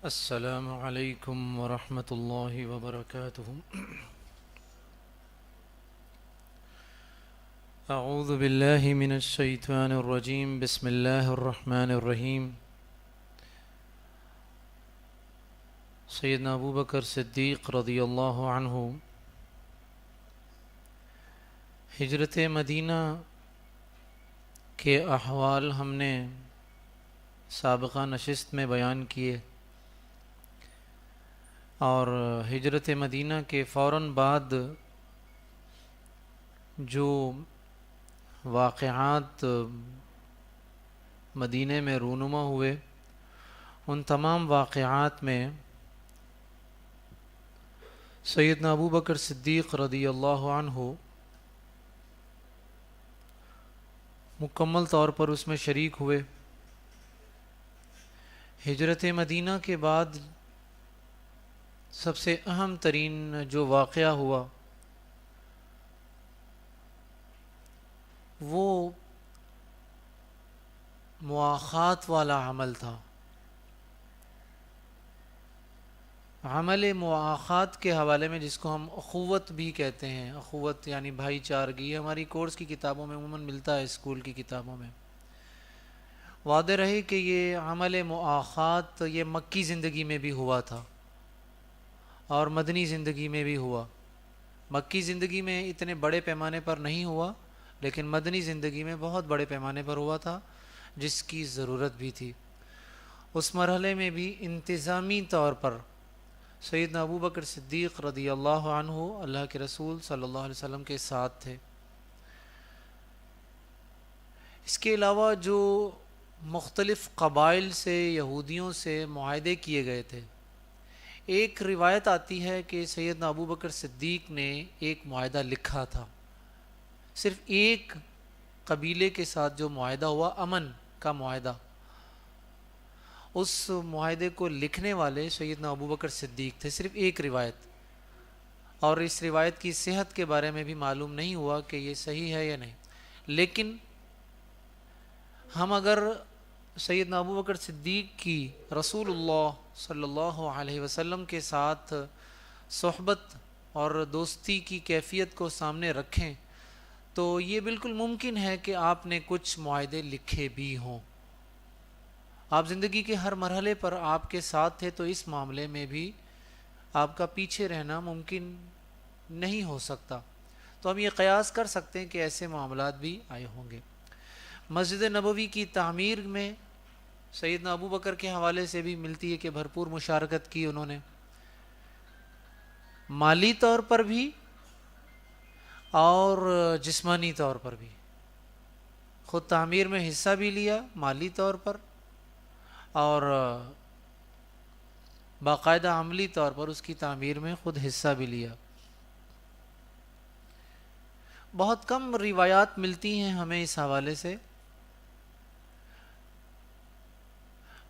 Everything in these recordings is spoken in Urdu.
السلام علیکم ورحمۃ اللہ وبرکاتہ۔ اعوذ باللہ من الشیطان الرجیم، بسم اللہ الرحمن الرحیم۔ سیدنا ابو بکر صدیق رضی اللہ عنہ ہجرت مدینہ کے احوال ہم نے سابقہ نشست میں بیان کیے، اور ہجرت مدینہ کے فوراً بعد جو واقعات مدینہ میں رونما ہوئے، ان تمام واقعات میں سیدنا ابو بکر صدیق رضی اللہ عنہ مکمل طور پر اس میں شریک ہوئے۔ ہجرت مدینہ کے بعد سب سے اہم ترین جو واقعہ ہوا وہ مواخات والا عمل تھا۔ عمل مواخات کے حوالے میں، جس کو ہم اخوت بھی کہتے ہیں، اخوت یعنی بھائی چارگی، یہ ہماری کورس کی کتابوں میں عموماً ملتا ہے، اسکول کی کتابوں میں۔ واضح رہے کہ یہ عمل مواخات یہ مکی زندگی میں بھی ہوا تھا اور مدنی زندگی میں بھی ہوا۔ مکی زندگی میں اتنے بڑے پیمانے پر نہیں ہوا، لیکن مدنی زندگی میں بہت بڑے پیمانے پر ہوا تھا، جس کی ضرورت بھی تھی۔ اس مرحلے میں بھی انتظامی طور پر سیدنا ابو بکر صدیق رضی اللہ عنہ اللہ کے رسول صلی اللہ علیہ وسلم کے ساتھ تھے۔ اس کے علاوہ جو مختلف قبائل سے، یہودیوں سے معاہدے کیے گئے تھے، ایک روایت آتی ہے کہ سیدنا ابو بکر صدیق نے ایک معاہدہ لکھا تھا۔ صرف ایک قبیلے کے ساتھ جو معاہدہ ہوا، امن کا معاہدہ، اس معاہدے کو لکھنے والے سیدنا ابو بکر صدیق تھے۔ صرف ایک روایت، اور اس روایت کی صحت کے بارے میں بھی معلوم نہیں ہوا کہ یہ صحیح ہے یا نہیں۔ لیکن ہم اگر سیدنا ابو بکر صدیق کی رسول اللہ صلی اللہ علیہ وسلم کے ساتھ صحبت اور دوستی کی کیفیت کو سامنے رکھیں تو یہ بالکل ممکن ہے کہ آپ نے کچھ معاہدے لکھے بھی ہوں۔ آپ زندگی کے ہر مرحلے پر آپ کے ساتھ تھے، تو اس معاملے میں بھی آپ کا پیچھے رہنا ممکن نہیں ہو سکتا۔ تو ہم یہ قیاس کر سکتے ہیں کہ ایسے معاملات بھی آئے ہوں گے۔ مسجد نبوی کی تعمیر میں سیدنا ابو بکر کے حوالے سے بھی ملتی ہے کہ بھرپور مشارکت کی انہوں نے، مالی طور پر بھی اور جسمانی طور پر بھی۔ خود تعمیر میں حصہ بھی لیا مالی طور پر، اور باقاعدہ عملی طور پر اس کی تعمیر میں خود حصہ بھی لیا۔ بہت کم روایات ملتی ہیں ہمیں اس حوالے سے۔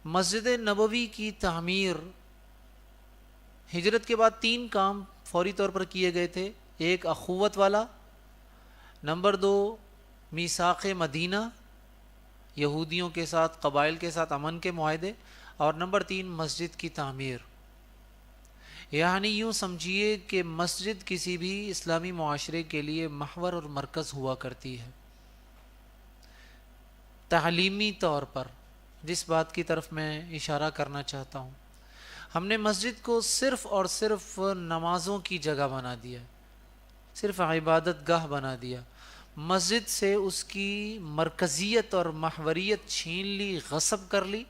مسجد نبوی کی تعمیر، ہجرت کے بعد 3 کام فوری طور پر کیے گئے تھے۔ ایک اخوت والا، نمبر 2 میثاق مدینہ، یہودیوں کے ساتھ، قبائل کے ساتھ امن کے معاہدے، اور نمبر 3 مسجد کی تعمیر۔ یعنی یوں سمجھیے کہ مسجد کسی بھی اسلامی معاشرے کے لیے محور اور مرکز ہوا کرتی ہے۔ تعلیمی طور پر جس بات کی طرف میں اشارہ کرنا چاہتا ہوں، ہم نے مسجد کو صرف اور صرف نمازوں کی جگہ بنا دیا، صرف عبادت گاہ بنا دیا۔ مسجد سے اس کی مرکزیت اور محوریت چھین لی، غصب کر لی۔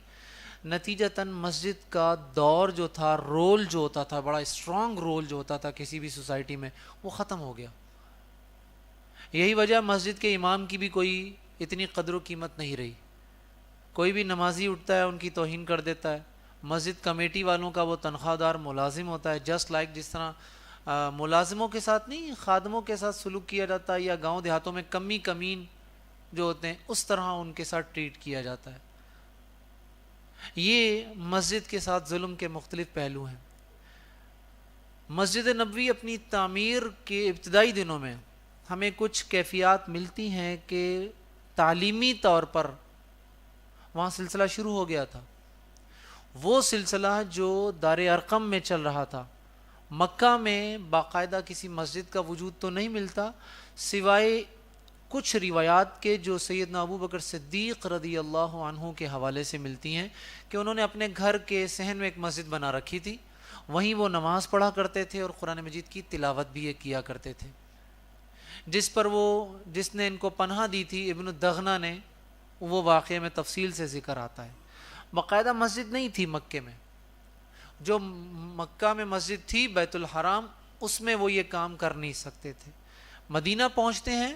نتیجتاً مسجد کا دور جو تھا، رول جو ہوتا تھا، بڑا اسٹرانگ رول جو ہوتا تھا کسی بھی سوسائٹی میں، وہ ختم ہو گیا۔ یہی وجہ مسجد کے امام کی بھی کوئی اتنی قدر و قیمت نہیں رہی۔ کوئی بھی نمازی اٹھتا ہے ان کی توہین کر دیتا ہے۔ مسجد کمیٹی والوں کا وہ تنخواہ دار ملازم ہوتا ہے، جسٹ لائک جس طرح ملازموں کے ساتھ نہیں، خادموں کے ساتھ سلوک کیا جاتا ہے، یا گاؤں دیہاتوں میں کمی کمین جو ہوتے ہیں اس طرح ان کے ساتھ ٹریٹ کیا جاتا ہے۔ یہ مسجد کے ساتھ ظلم کے مختلف پہلو ہیں۔ مسجد نبوی اپنی تعمیر کے ابتدائی دنوں میں ہمیں کچھ کیفیات ملتی ہیں کہ تعلیمی طور پر وہاں سلسلہ شروع ہو گیا تھا۔ وہ سلسلہ جو دار ارقم میں چل رہا تھا. مکہ میں باقاعدہ کسی مسجد کا وجود تو نہیں ملتا سوائے کچھ روایات کے جو سیدنا ابو بکر صدیق رضی اللہ عنہ کے حوالے سے ملتی ہیں کہ انہوں نے اپنے گھر کے صحن میں ایک مسجد بنا رکھی تھی. وہیں وہ نماز پڑھا کرتے تھے اور قرآن مجید کی تلاوت بھی یہ کیا کرتے تھے. جس نے ان کو پناہ دی تھی ابن الدغنہ نے، وہ واقعے میں تفصیل سے ذکر آتا ہے. باقاعدہ مسجد نہیں تھی مکے میں. جو مکہ میں مسجد تھی بیت الحرام، اس میں وہ یہ کام کر نہیں سکتے تھے. مدینہ پہنچتے ہیں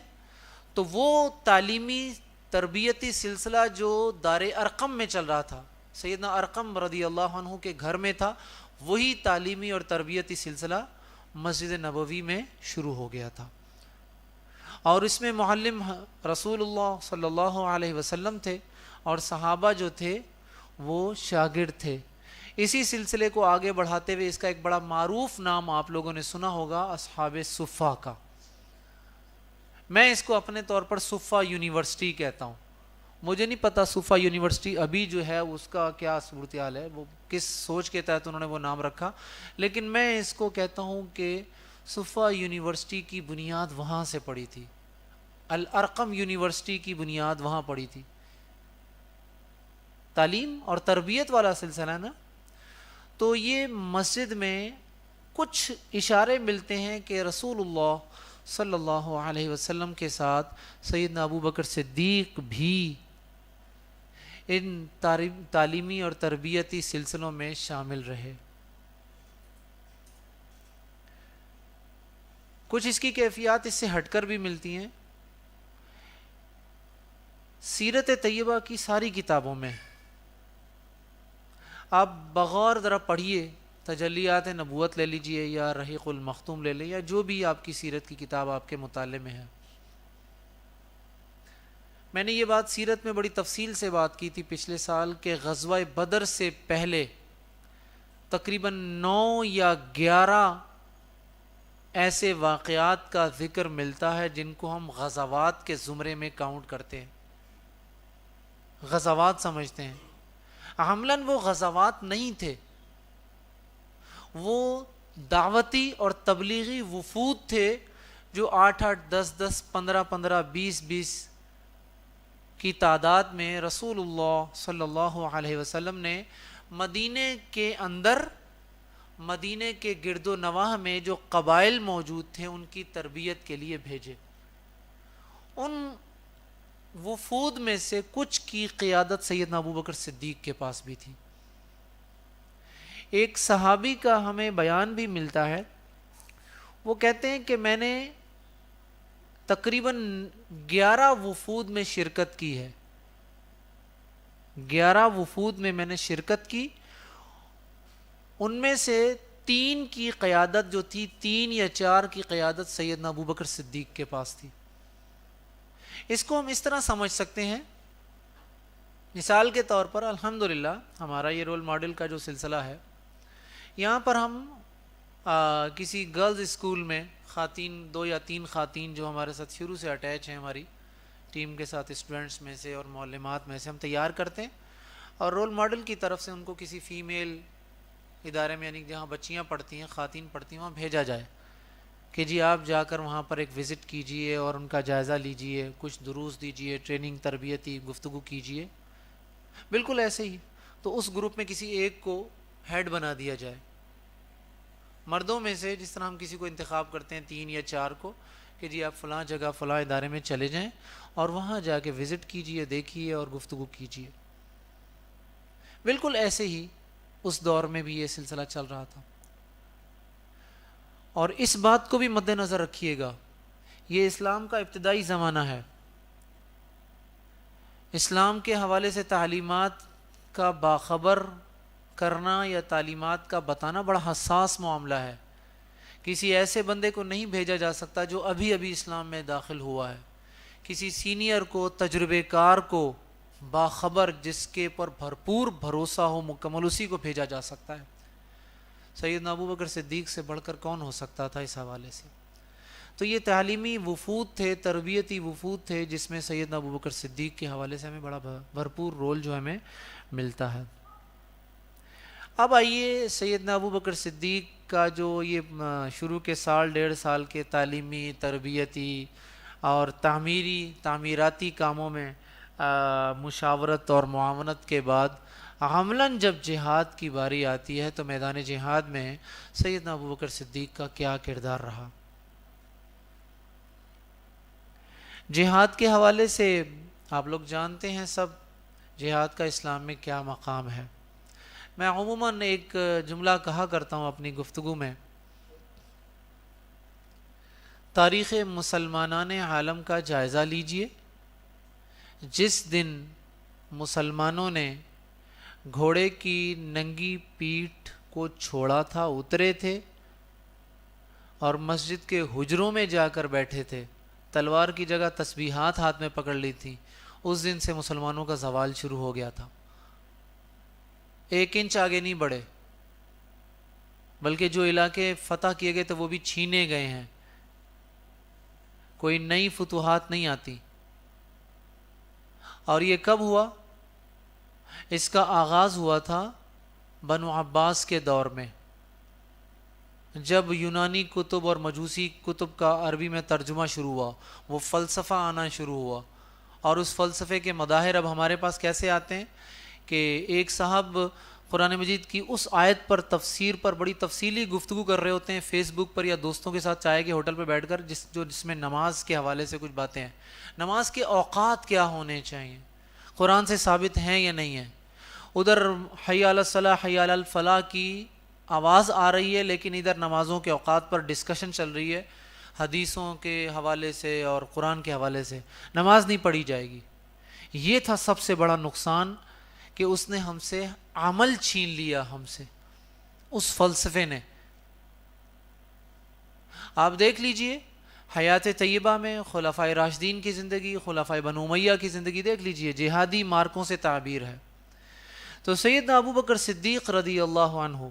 تو وہ تعلیمی تربیتی سلسلہ جو دار ارقم میں چل رہا تھا، سیدنا ارقم رضی اللہ عنہ کے گھر میں تھا، وہی تعلیمی اور تربیتی سلسلہ مسجد نبوی میں شروع ہو گیا تھا. اور اس میں معلم رسول اللہ صلی اللہ علیہ وسلم تھے اور صحابہ جو تھے وہ شاگرد تھے. اسی سلسلے کو آگے بڑھاتے ہوئے اس کا ایک بڑا معروف نام آپ لوگوں نے سنا ہوگا، اصحاب صفہ کا. میں اس کو اپنے طور پر صفہ یونیورسٹی کہتا ہوں. مجھے نہیں پتا صفہ یونیورسٹی ابھی جو ہے اس کا کیا صورتحال ہے، وہ کس سوچ کے تحت انہوں نے وہ نام رکھا، لیکن میں اس کو کہتا ہوں کہ صفہ یونیورسٹی کی بنیاد وہاں سے پڑی تھی. الارقم یونیورسٹی کی بنیاد وہاں پڑی تھی. تعلیم اور تربیت والا سلسلہ نا. تو یہ مسجد میں کچھ اشارے ملتے ہیں کہ رسول اللہ صلی اللہ علیہ وسلم کے ساتھ سیدنا ابو بکر صدیق بھی ان تعلیمی اور تربیتی سلسلوں میں شامل رہے. کچھ اس کی کیفیات اس سے ہٹ کر بھی ملتی ہیں. سیرت طیبہ کی ساری کتابوں میں آپ بغور ذرا پڑھیے، تجلیات نبوت لے لیجئے یا رحیق المختوم لے لیں یا جو بھی آپ کی سیرت کی کتاب آپ کے مطالعے میں ہے. میں نے یہ بات سیرت میں بڑی تفصیل سے بات کی تھی پچھلے سال کہ غزوہ بدر سے پہلے تقریباً 9 یا 11 ایسے واقعات کا ذکر ملتا ہے جن کو ہم غزوات کے زمرے میں کاؤنٹ کرتے ہیں، غزوات سمجھتے ہیں. عملاً وہ غزوات نہیں تھے، وہ دعوتی اور تبلیغی وفود تھے جو 8-8 10-10 15-15 20-20 کی تعداد میں رسول اللہ صلی اللہ علیہ وسلم نے مدینے کے اندر، مدینے کے گرد و نواح میں جو قبائل موجود تھے ان کی تربیت کے لیے بھیجے. ان وفود میں سے کچھ کی قیادت سیدنا ابو بکر صدیق کے پاس بھی تھی. ایک صحابی کا ہمیں بیان بھی ملتا ہے، وہ کہتے ہیں کہ میں نے تقریباً 11 وفود میں شرکت کی ہے. 11 وفود میں نے شرکت کی. ان میں سے 3 کی قیادت جو تھی، 3 یا 4 کی قیادت سیدنا ابو بکر صدیق کے پاس تھی. اس کو ہم اس طرح سمجھ سکتے ہیں، مثال کے طور پر الحمدللہ ہمارا یہ رول ماڈل کا جو سلسلہ ہے، یہاں پر ہم کسی گرلز اسکول میں خواتین 2 یا 3 خواتین جو ہمارے ساتھ شروع سے اٹیچ ہیں ہماری ٹیم کے ساتھ، اسٹوڈنٹس میں سے اور معلمات میں سے ہم تیار کرتے ہیں اور رول ماڈل کی طرف سے ان کو کسی فیمیل ادارے میں، یعنی جہاں بچیاں پڑھتی ہیں، خواتین پڑھتی ہیں، وہاں بھیجا جائے کہ جی آپ جا کر وہاں پر ایک وزٹ کیجئے اور ان کا جائزہ لیجئے، کچھ دروس دیجئے، ٹریننگ تربیتی گفتگو کیجئے. بالکل ایسے ہی تو اس گروپ میں کسی ایک کو ہیڈ بنا دیا جائے. مردوں میں سے جس طرح ہم کسی کو انتخاب کرتے ہیں 3 یا 4 کو کہ جی آپ فلاں جگہ فلاں ادارے میں چلے جائیں اور وہاں جا کے وزٹ کیجئے، دیکھیے اور گفتگو کیجئے. بالکل ایسے ہی اس دور میں بھی یہ سلسلہ چل رہا تھا. اور اس بات کو بھی مد نظر رکھیے گا، یہ اسلام کا ابتدائی زمانہ ہے. اسلام کے حوالے سے تعلیمات کا باخبر کرنا یا تعلیمات کا بتانا بڑا حساس معاملہ ہے. کسی ایسے بندے کو نہیں بھیجا جا سکتا جو ابھی ابھی اسلام میں داخل ہوا ہے. کسی سینئر کو، تجربے کار کو، باخبر، جس کے پر بھرپور بھروسہ ہو مکمل، اسی کو بھیجا جا سکتا ہے. سیدنا ابو بکر صدیق سے بڑھ کر کون ہو سکتا تھا اس حوالے سے؟ تو یہ تعلیمی وفود تھے، تربیتی وفود تھے، جس میں سیدنا ابو بکر صدیق کے حوالے سے ہمیں بڑا بھرپور رول جو ہمیں ملتا ہے. اب آئیے سیدنا ابو بکر صدیق کا جو یہ شروع کے سال 1.5 سال کے تعلیمی، تربیتی اور تعمیراتی کاموں میں مشاورت اور معاونت کے بعد عملاً جب جہاد کی باری آتی ہے تو میدان جہاد میں سیدنا ابو بکر صدیق کا کیا کردار رہا؟ جہاد کے حوالے سے آپ لوگ جانتے ہیں سب، جہاد کا اسلام میں کیا مقام ہے۔ میں عموماً ایک جملہ کہا کرتا ہوں اپنی گفتگو میں، تاریخ مسلمانان عالم کا جائزہ لیجئے، جس دن مسلمانوں نے گھوڑے کی ننگی پیٹھ کو چھوڑا تھا، اترے تھے اور مسجد کے حجروں میں جا کر بیٹھے تھے، تلوار کی جگہ تسبیحات ہاتھ میں پکڑ لی تھی، اس دن سے مسلمانوں کا زوال شروع ہو گیا تھا۔ 1 انچ آگے نہیں بڑھے، بلکہ جو علاقے فتح کیے گئے تھے وہ بھی چھینے گئے ہیں، کوئی نئی فتوحات نہیں آتی۔ اور یہ کب ہوا؟ اس کا آغاز ہوا تھا بنو عباس کے دور میں، جب یونانی کتب اور مجوسی کتب کا عربی میں ترجمہ شروع ہوا، وہ فلسفہ آنا شروع ہوا، اور اس فلسفے کے مظاہر اب ہمارے پاس کیسے آتے ہیں کہ ایک صاحب قرآن مجید کی اس آیت پر تفسیر پر بڑی تفصیلی گفتگو کر رہے ہوتے ہیں فیس بک پر یا دوستوں کے ساتھ چائے کے ہوٹل پہ بیٹھ کر، جس میں نماز کے حوالے سے کچھ باتیں ہیں، نماز کے اوقات کیا ہونے چاہیے، قرآن سے ثابت ہیں یا نہیں ہیں۔ ادھر حی علی الصلاح حی علی الفلاح کی آواز آ رہی ہے، لیکن ادھر نمازوں کے اوقات پر ڈسکشن چل رہی ہے حدیثوں کے حوالے سے اور قرآن کے حوالے سے، نماز نہیں پڑھی جائے گی۔ یہ تھا سب سے بڑا نقصان کہ اس نے ہم سے عمل چھین لیا، ہم سے اس فلسفے نے۔ آپ دیکھ لیجئے حیات طیبہ میں خلفائے راشدین کی زندگی، خلفائے بنو امیہ کی زندگی دیکھ لیجئے، جہادی مارکوں سے تعبیر ہے۔ تو سیدنا ابو بکر صدیق رضی اللہ عنہ،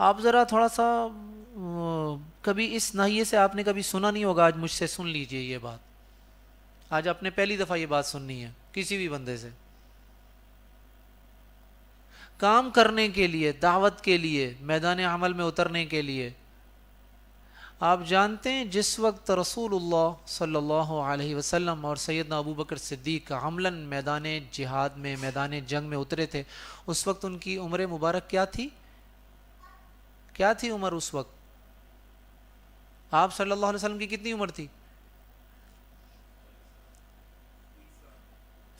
آپ ذرا تھوڑا سا کبھی اس ناحیے سے آپ نے کبھی سنا نہیں ہوگا، آج مجھ سے سن لیجئے یہ بات، آج آپ نے پہلی دفعہ یہ بات سننی ہے کسی بھی بندے سے۔ کام کرنے کے لیے، دعوت کے لیے، میدان عمل میں اترنے کے لیے، آپ جانتے ہیں جس وقت رسول اللہ صلی اللہ علیہ وسلم اور سیدنا ابو بکر صدیق عملاً میدان جہاد میں، میدان جنگ میں اترے تھے، اس وقت ان کی عمر مبارک کیا تھی؟ کیا تھی عمر اس وقت؟ آپ صلی اللہ علیہ وسلم کی کتنی عمر تھی؟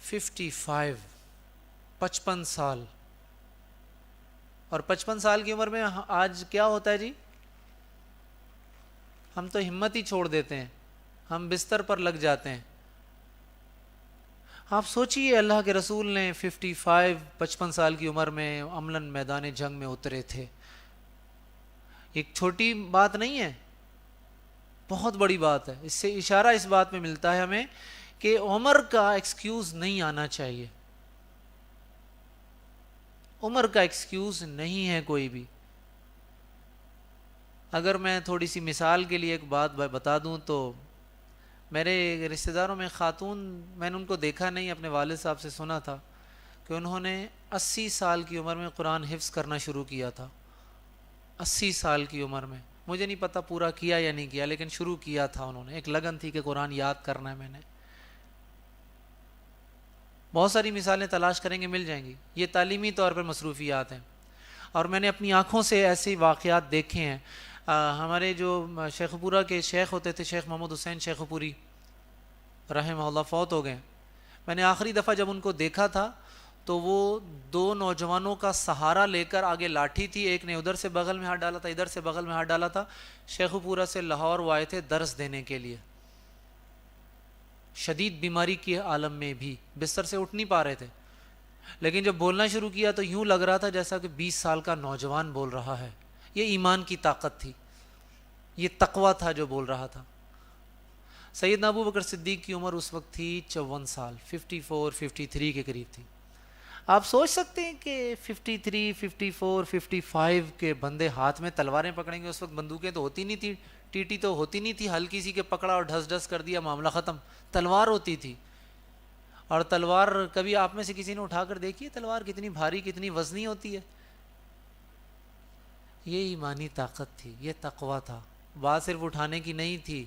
55، 55 سال۔ اور 55 سال کی عمر میں آج کیا ہوتا ہے جی؟ ہم تو ہمت ہی چھوڑ دیتے ہیں، ہم بستر پر لگ جاتے ہیں۔ آپ سوچئے اللہ کے رسول نے 55 سال کی عمر میں عملاً میدان جنگ میں اترے تھے، ایک چھوٹی بات نہیں ہے، بہت بڑی بات ہے۔ اس سے اشارہ اس بات میں ملتا ہے ہمیں کہ عمر کا ایکسکیوز نہیں آنا چاہیے، عمر کا ایکسکیوز نہیں ہے کوئی بھی۔ اگر میں تھوڑی سی مثال کے لیے ایک بات بتا دوں تو میرے رشتہ داروں میں خاتون، میں نے ان کو دیکھا نہیں، اپنے والد صاحب سے سنا تھا کہ انہوں نے 80 سال کی عمر میں قرآن حفظ کرنا شروع کیا تھا۔ 80 سال کی عمر میں، مجھے نہیں پتا پورا کیا یا نہیں کیا، لیکن شروع کیا تھا انہوں نے، ایک لگن تھی کہ قرآن یاد کرنا ہے میں نے۔ بہت ساری مثالیں تلاش کریں گے مل جائیں گی، یہ تعلیمی طور پر مصروفیات ہیں، اور میں نے اپنی آنکھوں سے ایسے واقعات دیکھے ہیں۔ ہمارے جو شیخ پورہ کے شیخ ہوتے تھے، شیخ محمد حسین شیخ پوری رحمہ اللہ، فوت ہو گئے۔ میں نے آخری دفعہ جب ان کو دیکھا تھا تو وہ 2 نوجوانوں کا سہارا لے کر، آگے لاٹھی تھی، ایک نے ادھر سے بغل میں ہاتھ ڈالا تھا، ادھر سے بغل میں ہاتھ ڈالا تھا، شیخ پورہ سے لاہور وہ آئے تھے درس دینے کے لیے، شدید بیماری کے عالم میں بھی بستر سے اٹھ نہیں پا رہے تھے، لیکن جب بولنا شروع کیا تو یوں لگ رہا تھا جیسا کہ 20 سال کا نوجوان بول رہا ہے۔ یہ ایمان کی طاقت تھی، یہ تقویٰ تھا جو بول رہا تھا۔ سیدنا ابو بکر صدیق کی عمر اس وقت تھی 54 سال، 54 53 کے قریب تھی۔ آپ سوچ سکتے ہیں کہ 53 54 55 کے بندے ہاتھ میں تلواریں پکڑیں گے؟ اس وقت بندوقیں تو ہوتی نہیں تھی، ٹی تو ہوتی نہیں تھی، ہلکی سی کے پکڑا اور ڈھس ڈھس کر دیا، معاملہ ختم، تلوار ہوتی تھی۔ اور تلوار کبھی آپ میں سے کسی نے اٹھا کر دیکھی ہے تلوار کتنی بھاری کتنی وزنی ہوتی ہے؟ یہ ایمانی طاقت تھی، یہ تقویٰ تھا، بات صرف اٹھانے کی نہیں تھی،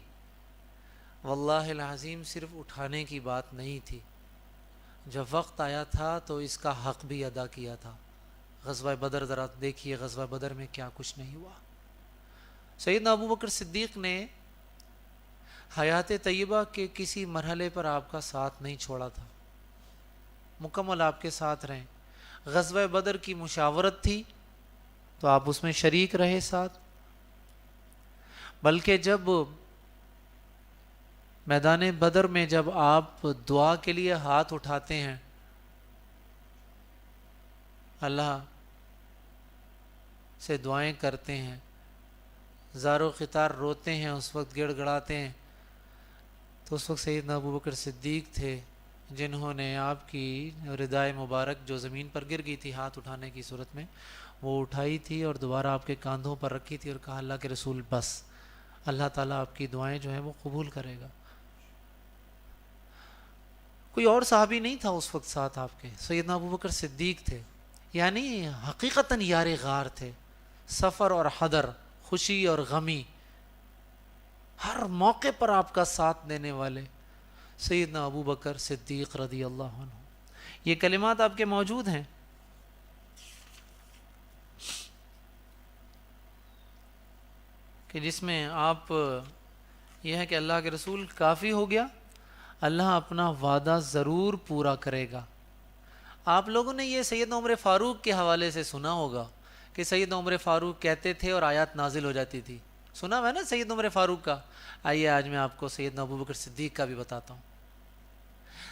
واللہ العظیم صرف اٹھانے کی بات نہیں تھی، جب وقت آیا تھا تو اس کا حق بھی ادا کیا تھا۔ غزوہ بدر ذرا دیکھیے، غزوہ بدر میں کیا کچھ نہیں ہوا۔ سیدنا ابوبکر صدیق نے حیات طیبہ کے کسی مرحلے پر آپ کا ساتھ نہیں چھوڑا تھا، مکمل آپ کے ساتھ رہیں۔ غزوہ بدر کی مشاورت تھی تو آپ اس میں شریک رہے ساتھ، بلکہ جب میدان بدر میں جب آپ دعا کے لیے ہاتھ اٹھاتے ہیں، اللہ سے دعائیں کرتے ہیں، زار و قطار روتے ہیں، اس وقت گڑ گڑاتے ہیں، تو اس وقت سیدنا ابوبکر صدیق تھے جنہوں نے آپ کی ردائے مبارک جو زمین پر گر گئی تھی ہاتھ اٹھانے کی صورت میں، وہ اٹھائی تھی اور دوبارہ آپ کے کاندھوں پر رکھی تھی اور کہا اللہ کے رسول بس، اللہ تعالیٰ آپ کی دعائیں جو ہیں وہ قبول کرے گا۔ کوئی اور صحابی نہیں تھا اس وقت ساتھ آپ کے، سیدنا ابوبکر صدیق تھے، یعنی حقیقتاً یار غار تھے، سفر اور حضر، خوشی اور غمی، ہر موقع پر آپ کا ساتھ دینے والے سیدنا ابوبکر صدیق رضی اللہ عنہ۔ یہ کلمات آپ کے موجود ہیں، کہ جس میں آپ یہ ہے کہ اللہ کے رسول کافی ہو گیا، اللہ اپنا وعدہ ضرور پورا کرے گا۔ آپ لوگوں نے یہ سیدنا عمر فاروق کے حوالے سے سنا ہوگا کہ سیدنا عمر فاروق کہتے تھے اور آیات نازل ہو جاتی تھی، سنا ہے نا سیدنا عمر فاروق کا؟ آئیے آج میں آپ کو سیدنا ابوبکر صدیق کا بھی بتاتا ہوں۔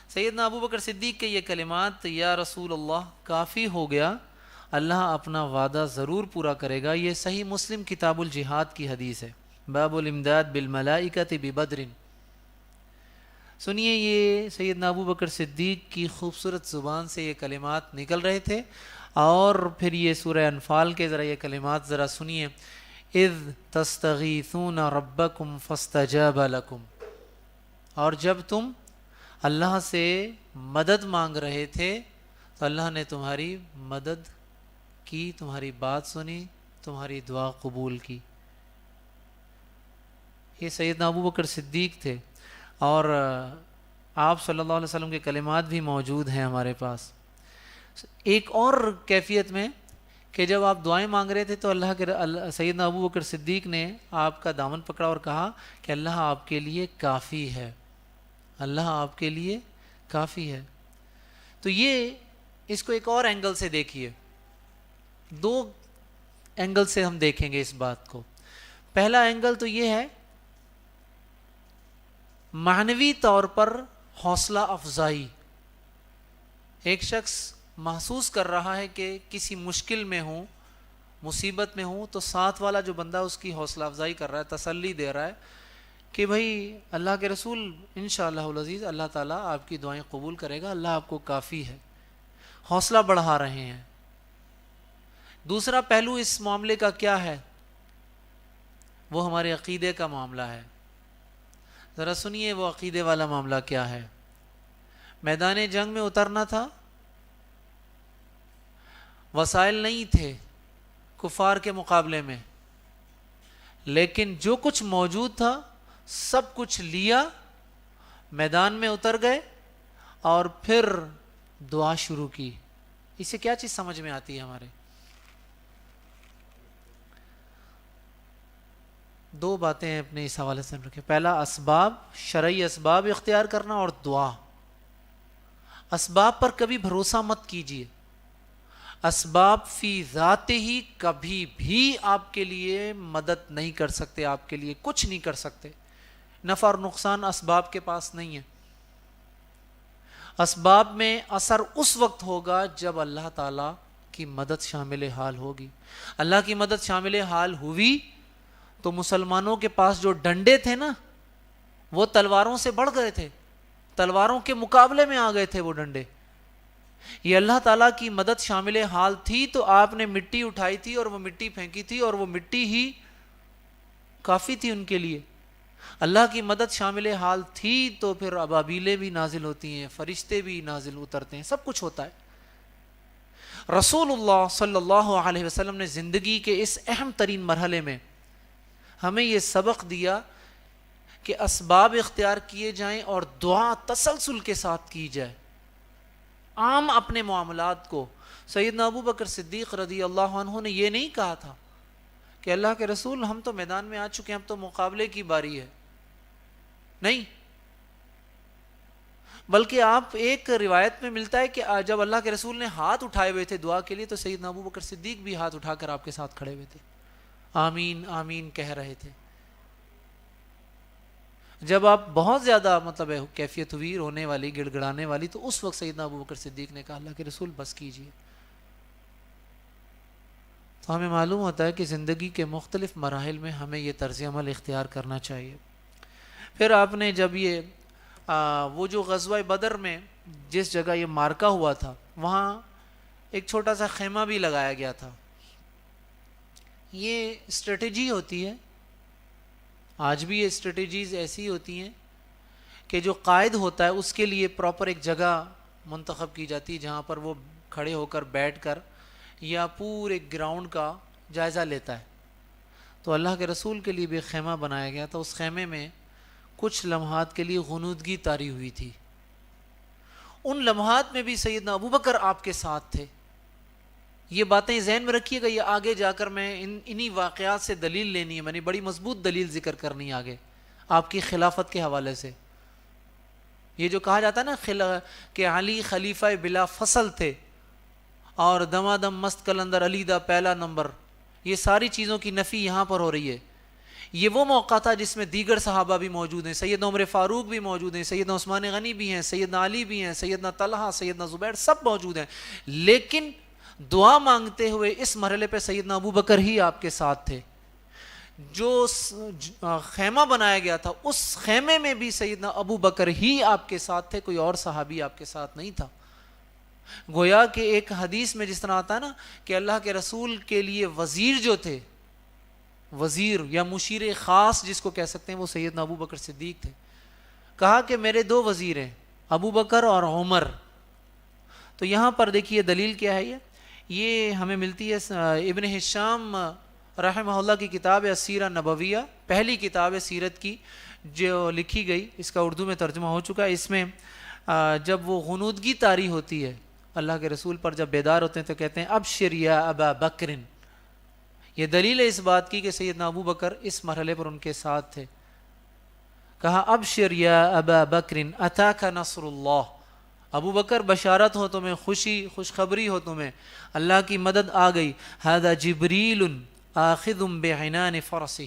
سیدنا ابوبکر صدیق کے یہ کلمات، یا رسول اللہ کافی ہو گیا، اللہ اپنا وعدہ ضرور پورا کرے گا، یہ صحیح مسلم کتاب الجہاد کی حدیث ہے، باب الامداد بالملائکۃ ببدر۔ سنیے، یہ سیدنا ابوبکر صدیق کی خوبصورت زبان سے یہ کلمات نکل رہے تھے، اور پھر یہ سورہ انفال کے ذرا یہ کلمات ذرا سنیے، اذ تستغیثون ربکم فاستجاب لکم، اور جب تم اللہ سے مدد مانگ رہے تھے تو اللہ نے تمہاری مدد کی، تمہاری بات سنی، تمہاری دعا قبول کی۔ یہ سیدنا ابوبکر صدیق تھے، اور آپ صلی اللہ علیہ وسلم کے کلمات بھی موجود ہیں ہمارے پاس۔ ایک اور کیفیت میں کہ جب آپ دعائیں مانگ رہے تھے تو اللہ کے سیدنا ابوبکر صدیق نے آپ کا دامن پکڑا اور کہا کہ اللہ آپ کے لیے کافی ہے، اللہ آپ کے لیے کافی ہے۔ تو یہ اس کو ایک اور اینگل سے دیکھیے، دو اینگل سے ہم دیکھیں گے اس بات کو۔ پہلا اینگل تو یہ ہے معنوی طور پر حوصلہ افزائی، ایک شخص محسوس کر رہا ہے کہ کسی مشکل میں ہوں، مصیبت میں ہوں، تو ساتھ والا جو بندہ اس کی حوصلہ افزائی کر رہا ہے، تسلی دے رہا ہے کہ بھائی اللہ کے رسول انشاءاللہ العزیز اللہ تعالیٰ آپ کی دعائیں قبول کرے گا، اللہ آپ کو کافی ہے، حوصلہ بڑھا رہے ہیں۔ دوسرا پہلو اس معاملے کا کیا ہے؟ وہ ہمارے عقیدے کا معاملہ ہے۔ ذرا سنیے وہ عقیدے والا معاملہ کیا ہے۔ میدان جنگ میں اترنا تھا، وسائل نہیں تھے کفار کے مقابلے میں، لیکن جو کچھ موجود تھا سب کچھ لیا، میدان میں اتر گئے اور پھر دعا شروع کی۔ اس سے کیا چیز سمجھ میں آتی ہے ہمارے؟ دو باتیں اپنے اس حوالے سے رکھیں۔ پہلا، اسباب، شرعی اسباب اختیار کرنا، اور دعا۔ اسباب پر کبھی بھروسہ مت کیجیے، اسباب فی ذات ہی کبھی بھی آپ کے لیے مدد نہیں کر سکتے، آپ کے لیے کچھ نہیں کر سکتے، نفع اور نقصان اسباب کے پاس نہیں ہے۔ اسباب میں اثر اس وقت ہوگا جب اللہ تعالیٰ کی مدد شامل حال ہوگی۔ اللہ کی مدد شامل حال ہوئی تو مسلمانوں کے پاس جو ڈنڈے تھے نا، وہ تلواروں سے بڑھ گئے تھے، تلواروں کے مقابلے میں آ گئے تھے وہ ڈنڈے۔ یہ اللہ تعالیٰ کی مدد شامل حال تھی تو آپ نے مٹی اٹھائی تھی اور وہ مٹی پھینکی تھی، اور وہ مٹی ہی کافی تھی ان کے لیے۔ اللہ کی مدد شامل حال تھی تو پھر ابابیلیں بھی نازل ہوتی ہیں، فرشتے بھی نازل اترتے ہیں، سب کچھ ہوتا ہے۔ رسول اللہ صلی اللہ علیہ وسلم نے زندگی کے اس اہم ترین مرحلے میں ہمیں یہ سبق دیا کہ اسباب اختیار کیے جائیں اور دعا تسلسل کے ساتھ کی جائے۔ عام اپنے معاملات کو سیدنا ابو بکر صدیق رضی اللہ عنہ نے یہ نہیں کہا تھا کہ اللہ کے رسول ہم تو میدان میں آ چکے ہیں، اب تو مقابلے کی باری ہے، نہیں، بلکہ آپ ایک روایت میں ملتا ہے کہ جب اللہ کے رسول نے ہاتھ اٹھائے ہوئے تھے دعا کے لیے تو سیدنا ابو بکر صدیق بھی ہاتھ اٹھا کر آپ کے ساتھ کھڑے ہوئے تھے، آمین آمین کہہ رہے تھے۔ جب آپ بہت زیادہ کیفیت ہوئی رونے والی، گڑ گڑانے والی، تو اس وقت سیدنا ابو بکر صدیق نے کہا اللہ کے رسول بس کیجئے۔ تو ہمیں معلوم ہوتا ہے کہ زندگی کے مختلف مراحل میں ہمیں یہ طرز عمل اختیار کرنا چاہیے۔ پھر آپ نے جب یہ وہ جو غزوہ بدر میں جس جگہ یہ مارکا ہوا تھا وہاں ایک چھوٹا سا خیمہ بھی لگایا گیا تھا۔ یہ اسٹریٹجی ہوتی ہے، آج بھی یہ اسٹریٹجیز ایسی ہوتی ہیں کہ جو قائد ہوتا ہے اس کے لیے پراپر ایک جگہ منتخب کی جاتی ہے جہاں پر وہ کھڑے ہو کر بیٹھ کر یا پورے گراؤنڈ کا جائزہ لیتا ہے۔ تو اللہ کے رسول کے لیے بھی خیمہ بنایا گیا تھا، اس خیمے میں کچھ لمحات کے لیے غنودگی طاری ہوئی تھی۔ ان لمحات میں بھی سیدنا ابو بکر آپ کے ساتھ تھے۔ یہ باتیں ذہن میں رکھیے گا، یہ آگے جا کر میں انہی واقعات سے دلیل لینی ہے، میں نے بڑی مضبوط دلیل ذکر کرنی ہے آگے آپ کی خلافت کے حوالے سے۔ یہ جو کہا جاتا ہے نا کہ علی خلیفہ بلا فصل تھے اور دمادم مست کلندر علی دا پہلا نمبر، یہ ساری چیزوں کی نفی یہاں پر ہو رہی ہے۔ یہ وہ موقع تھا جس میں دیگر صحابہ بھی موجود ہیں، سیدنا عمر فاروق بھی موجود ہیں، سیدنا عثمان غنی بھی ہیں، سیدنا علی بھی ہیں، سیدنا طلحہ، سیدنا زبیر، سب موجود ہیں، لیکن دعا مانگتے ہوئے اس مرحلے پہ سیدنا ابو بکر ہی آپ کے ساتھ تھے۔ جو خیمہ بنایا گیا تھا اس خیمے میں بھی سیدنا ابو بکر ہی آپ کے ساتھ تھے، کوئی اور صحابی آپ کے ساتھ نہیں تھا۔ گویا کہ ایک حدیث میں جس طرح آتا ہے نا کہ اللہ کے رسول کے لیے وزیر جو تھے، وزیر یا مشیر خاص جس کو کہہ سکتے ہیں، وہ سیدنا ابو بکر صدیق تھے۔ کہا کہ میرے دو وزیر ہیں، ابو بکر اور عمر۔ تو یہاں پر دیکھیے دلیل کیا ہے، یہ ہمیں ملتی ہے ابن ہشام رحمہ اللہ کی کتاب ہے السیرہ نبویہ، پہلی کتاب ہے سیرت کی جو لکھی گئی، اس کا اردو میں ترجمہ ہو چکا ہے۔ اس میں جب وہ غنودگی طاری ہوتی ہے اللہ کے رسول پر، جب بیدار ہوتے ہیں تو کہتے ہیں ابشر یا ابا بکر۔ یہ دلیل ہے اس بات کی کہ سیدنا ابو بکر اس مرحلے پر ان کے ساتھ تھے۔ کہا ابشر یا ابا بکر اتاک نصر اللہ، ابو بکر بشارت ہو تمہیں، خوشخبری ہو تمہیں، اللہ کی مدد آ گئی۔ ھذا جبریل آخذ بعنان فرسہ،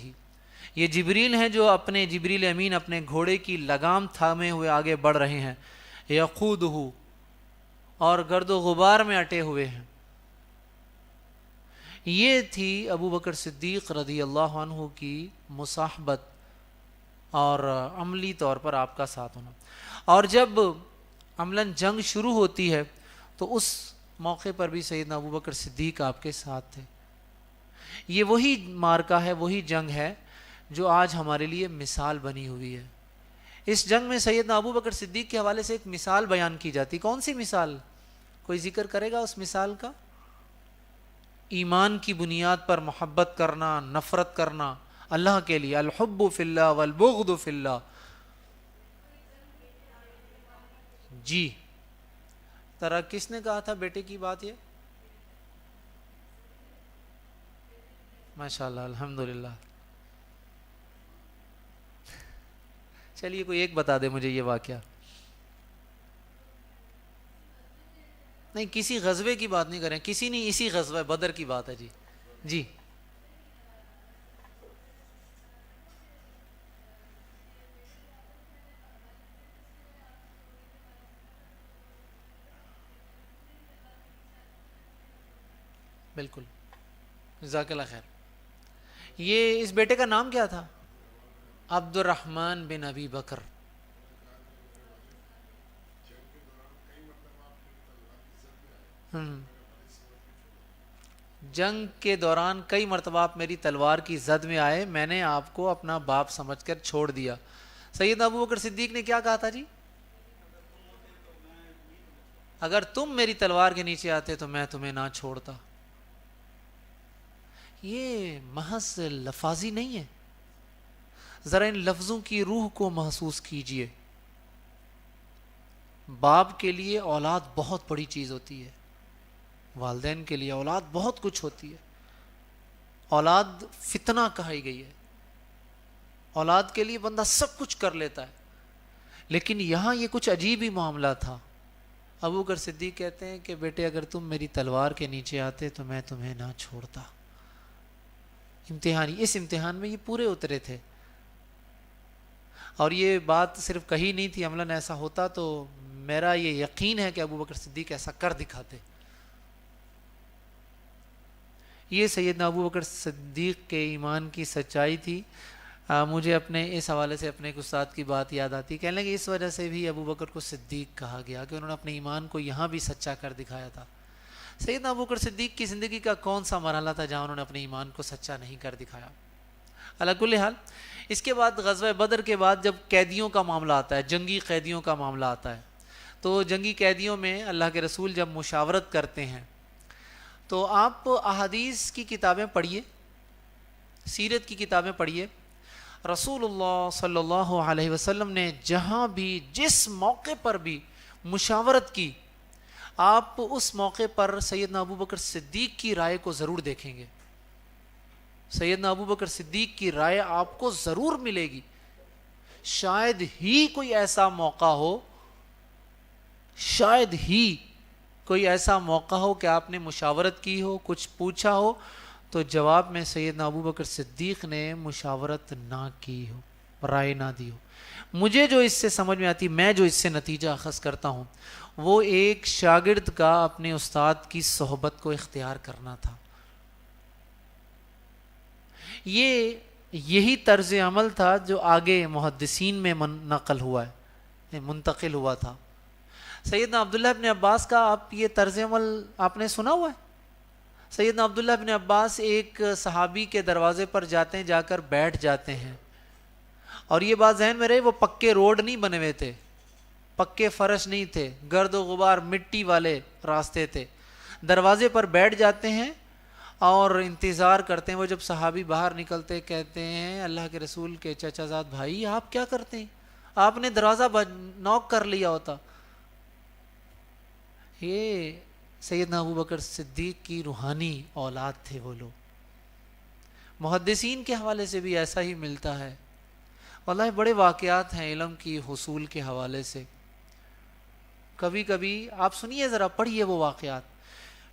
یہ جبریل ہیں جو جبریل امین اپنے گھوڑے کی لگام تھامے ہوئے آگے بڑھ رہے ہیں، یقودہ، اور گرد و غبار میں اٹے ہوئے ہیں۔ یہ تھی ابو بکر صدیق رضی اللہ عنہ کی مصاحبت اور عملی طور پر آپ کا ساتھ ہونا۔ اور جب عملاً جنگ شروع ہوتی ہے تو اس موقع پر بھی سیدنا ابو بکر صدیق آپ کے ساتھ تھے۔ یہ وہی مارکا ہے، وہی جنگ ہے جو آج ہمارے لیے مثال بنی ہوئی ہے۔ اس جنگ میں سیدنا ابو بکر صدیق کے حوالے سے ایک مثال بیان کی جاتی، کون سی مثال؟ کوئی ذکر کرے گا اس مثال کا؟ ایمان کی بنیاد پر محبت کرنا، نفرت کرنا اللہ کے لیے، الحب فی اللہ والبغض فی اللہ۔ جی ترا کس نے کہا تھا بیٹے کی بات؟ یہ ماشاءاللہ الحمدللہ۔ چلیے کوئی ایک بتا دے مجھے یہ واقعہ۔ نہیں کسی غزوے کی بات نہیں کریں، کسی نہیں، اسی غزوہ بدر کی بات ہے۔ جی جی بالکل، جزاک اللہ خیر۔ یہ اس بیٹے کا نام کیا تھا؟ عبد الرحمن بن ابی بکر۔ جنگ کے دوران کئی مرتبہ آپ میری تلوار کی زد میں آئے، میں نے آپ کو اپنا باپ سمجھ کر چھوڑ دیا۔ سیدنا ابو بکر صدیق نے کیا کہا تھا جی؟ اگر تم میری تلوار کے نیچے آتے تو میں تمہیں نہ چھوڑتا۔ یہ محض لفاظی نہیں ہے، ذرا ان لفظوں کی روح کو محسوس کیجئے۔ باپ کے لیے اولاد بہت بڑی چیز ہوتی ہے، والدین کے لیے اولاد بہت کچھ ہوتی ہے۔ اولاد فتنہ کہی گئی ہے، اولاد کے لیے بندہ سب کچھ کر لیتا ہے، لیکن یہاں یہ کچھ عجیب ہی معاملہ تھا۔ ابو بکر صدیق کہتے ہیں کہ بیٹے اگر تم میری تلوار کے نیچے آتے تو میں تمہیں نہ چھوڑتا۔ اس امتحان میں یہ پورے اترے تھے، اور یہ بات صرف کہی نہیں تھی، عملاً ایسا ہوتا تو میرا یہ یقین ہے کہ ابو بکر صدیق ایسا کر دکھاتے۔ یہ سیدنا ابو بکر صدیق کے ایمان کی سچائی تھی۔ مجھے اپنے اس حوالے سے اپنے ایک استاد کی بات یاد آتی، کہنے لگے اس وجہ سے بھی ابو بکر کو صدیق کہا گیا کہ انہوں نے اپنے ایمان کو یہاں بھی سچا کر دکھایا تھا۔ سیدنا ابو بکر صدیق کی زندگی کا کون سا مرحلہ تھا جہاں انہوں نے اپنے ایمان کو سچا نہیں کر دکھایا؟ علی کل حال اس کے بعد غزوہ بدر کے بعد جب قیدیوں کا معاملہ آتا ہے، جنگی قیدیوں کا معاملہ آتا ہے، تو جنگی قیدیوں میں اللہ کے رسول جب مشاورت کرتے ہیں تو آپ احادیث کی کتابیں پڑھیے، سیرت کی کتابیں پڑھیے۔ رسول اللہ صلی اللہ علیہ وسلم نے جہاں بھی جس موقع پر بھی مشاورت کی، آپ اس موقع پر سیدنا ابو بکر صدیق کی رائے کو ضرور دیکھیں گے۔ سیدنا ابو بکر صدیق کی رائے آپ کو ضرور ملے گی۔ شاید ہی کوئی ایسا موقع ہو، شاید ہی کوئی ایسا موقع ہو کہ آپ نے مشاورت کی ہو، کچھ پوچھا ہو تو جواب میں سیدنا ابو بکر صدیق نے مشاورت نہ کی ہو، رائے نہ دی ہو۔ مجھے جو اس سے سمجھ میں آتی، میں جو اس سے نتیجہ اخذ کرتا ہوں، وہ ایک شاگرد کا اپنے استاد کی صحبت کو اختیار کرنا تھا۔ یہی طرز عمل تھا جو آگے محدثین میں نقل ہوا ہے، منتقل ہوا تھا۔ سیدنا عبداللہ ابن عباس کا آپ یہ طرز عمل آپ نے سنا ہوا ہے؟ سیدنا عبداللہ ابن عباس ایک صحابی کے دروازے پر جاتے ہیں، جا کر بیٹھ جاتے ہیں، اور یہ بات ذہن میں رہے وہ پکے روڈ نہیں بنے ہوئے تھے، پکے فرش نہیں تھے، گرد و غبار مٹی والے راستے تھے۔ دروازے پر بیٹھ جاتے ہیں اور انتظار کرتے ہیں۔ وہ جب صحابی باہر نکلتے کہتے ہیں اللہ کے رسول کے چچا زاد بھائی آپ کیا کرتے ہیں؟ آپ نے دروازہ نوک کر لیا ہوتا۔ یہ سیدنا ابو بکر صدیق کی روحانی اولاد تھے وہ لوگ۔ محدثین کے حوالے سے بھی ایسا ہی ملتا ہے۔ واللہ بڑے واقعات ہیں علم کی حصول کے حوالے سے۔ کبھی کبھی آپ سنیے، ذرا پڑھیے وہ واقعات۔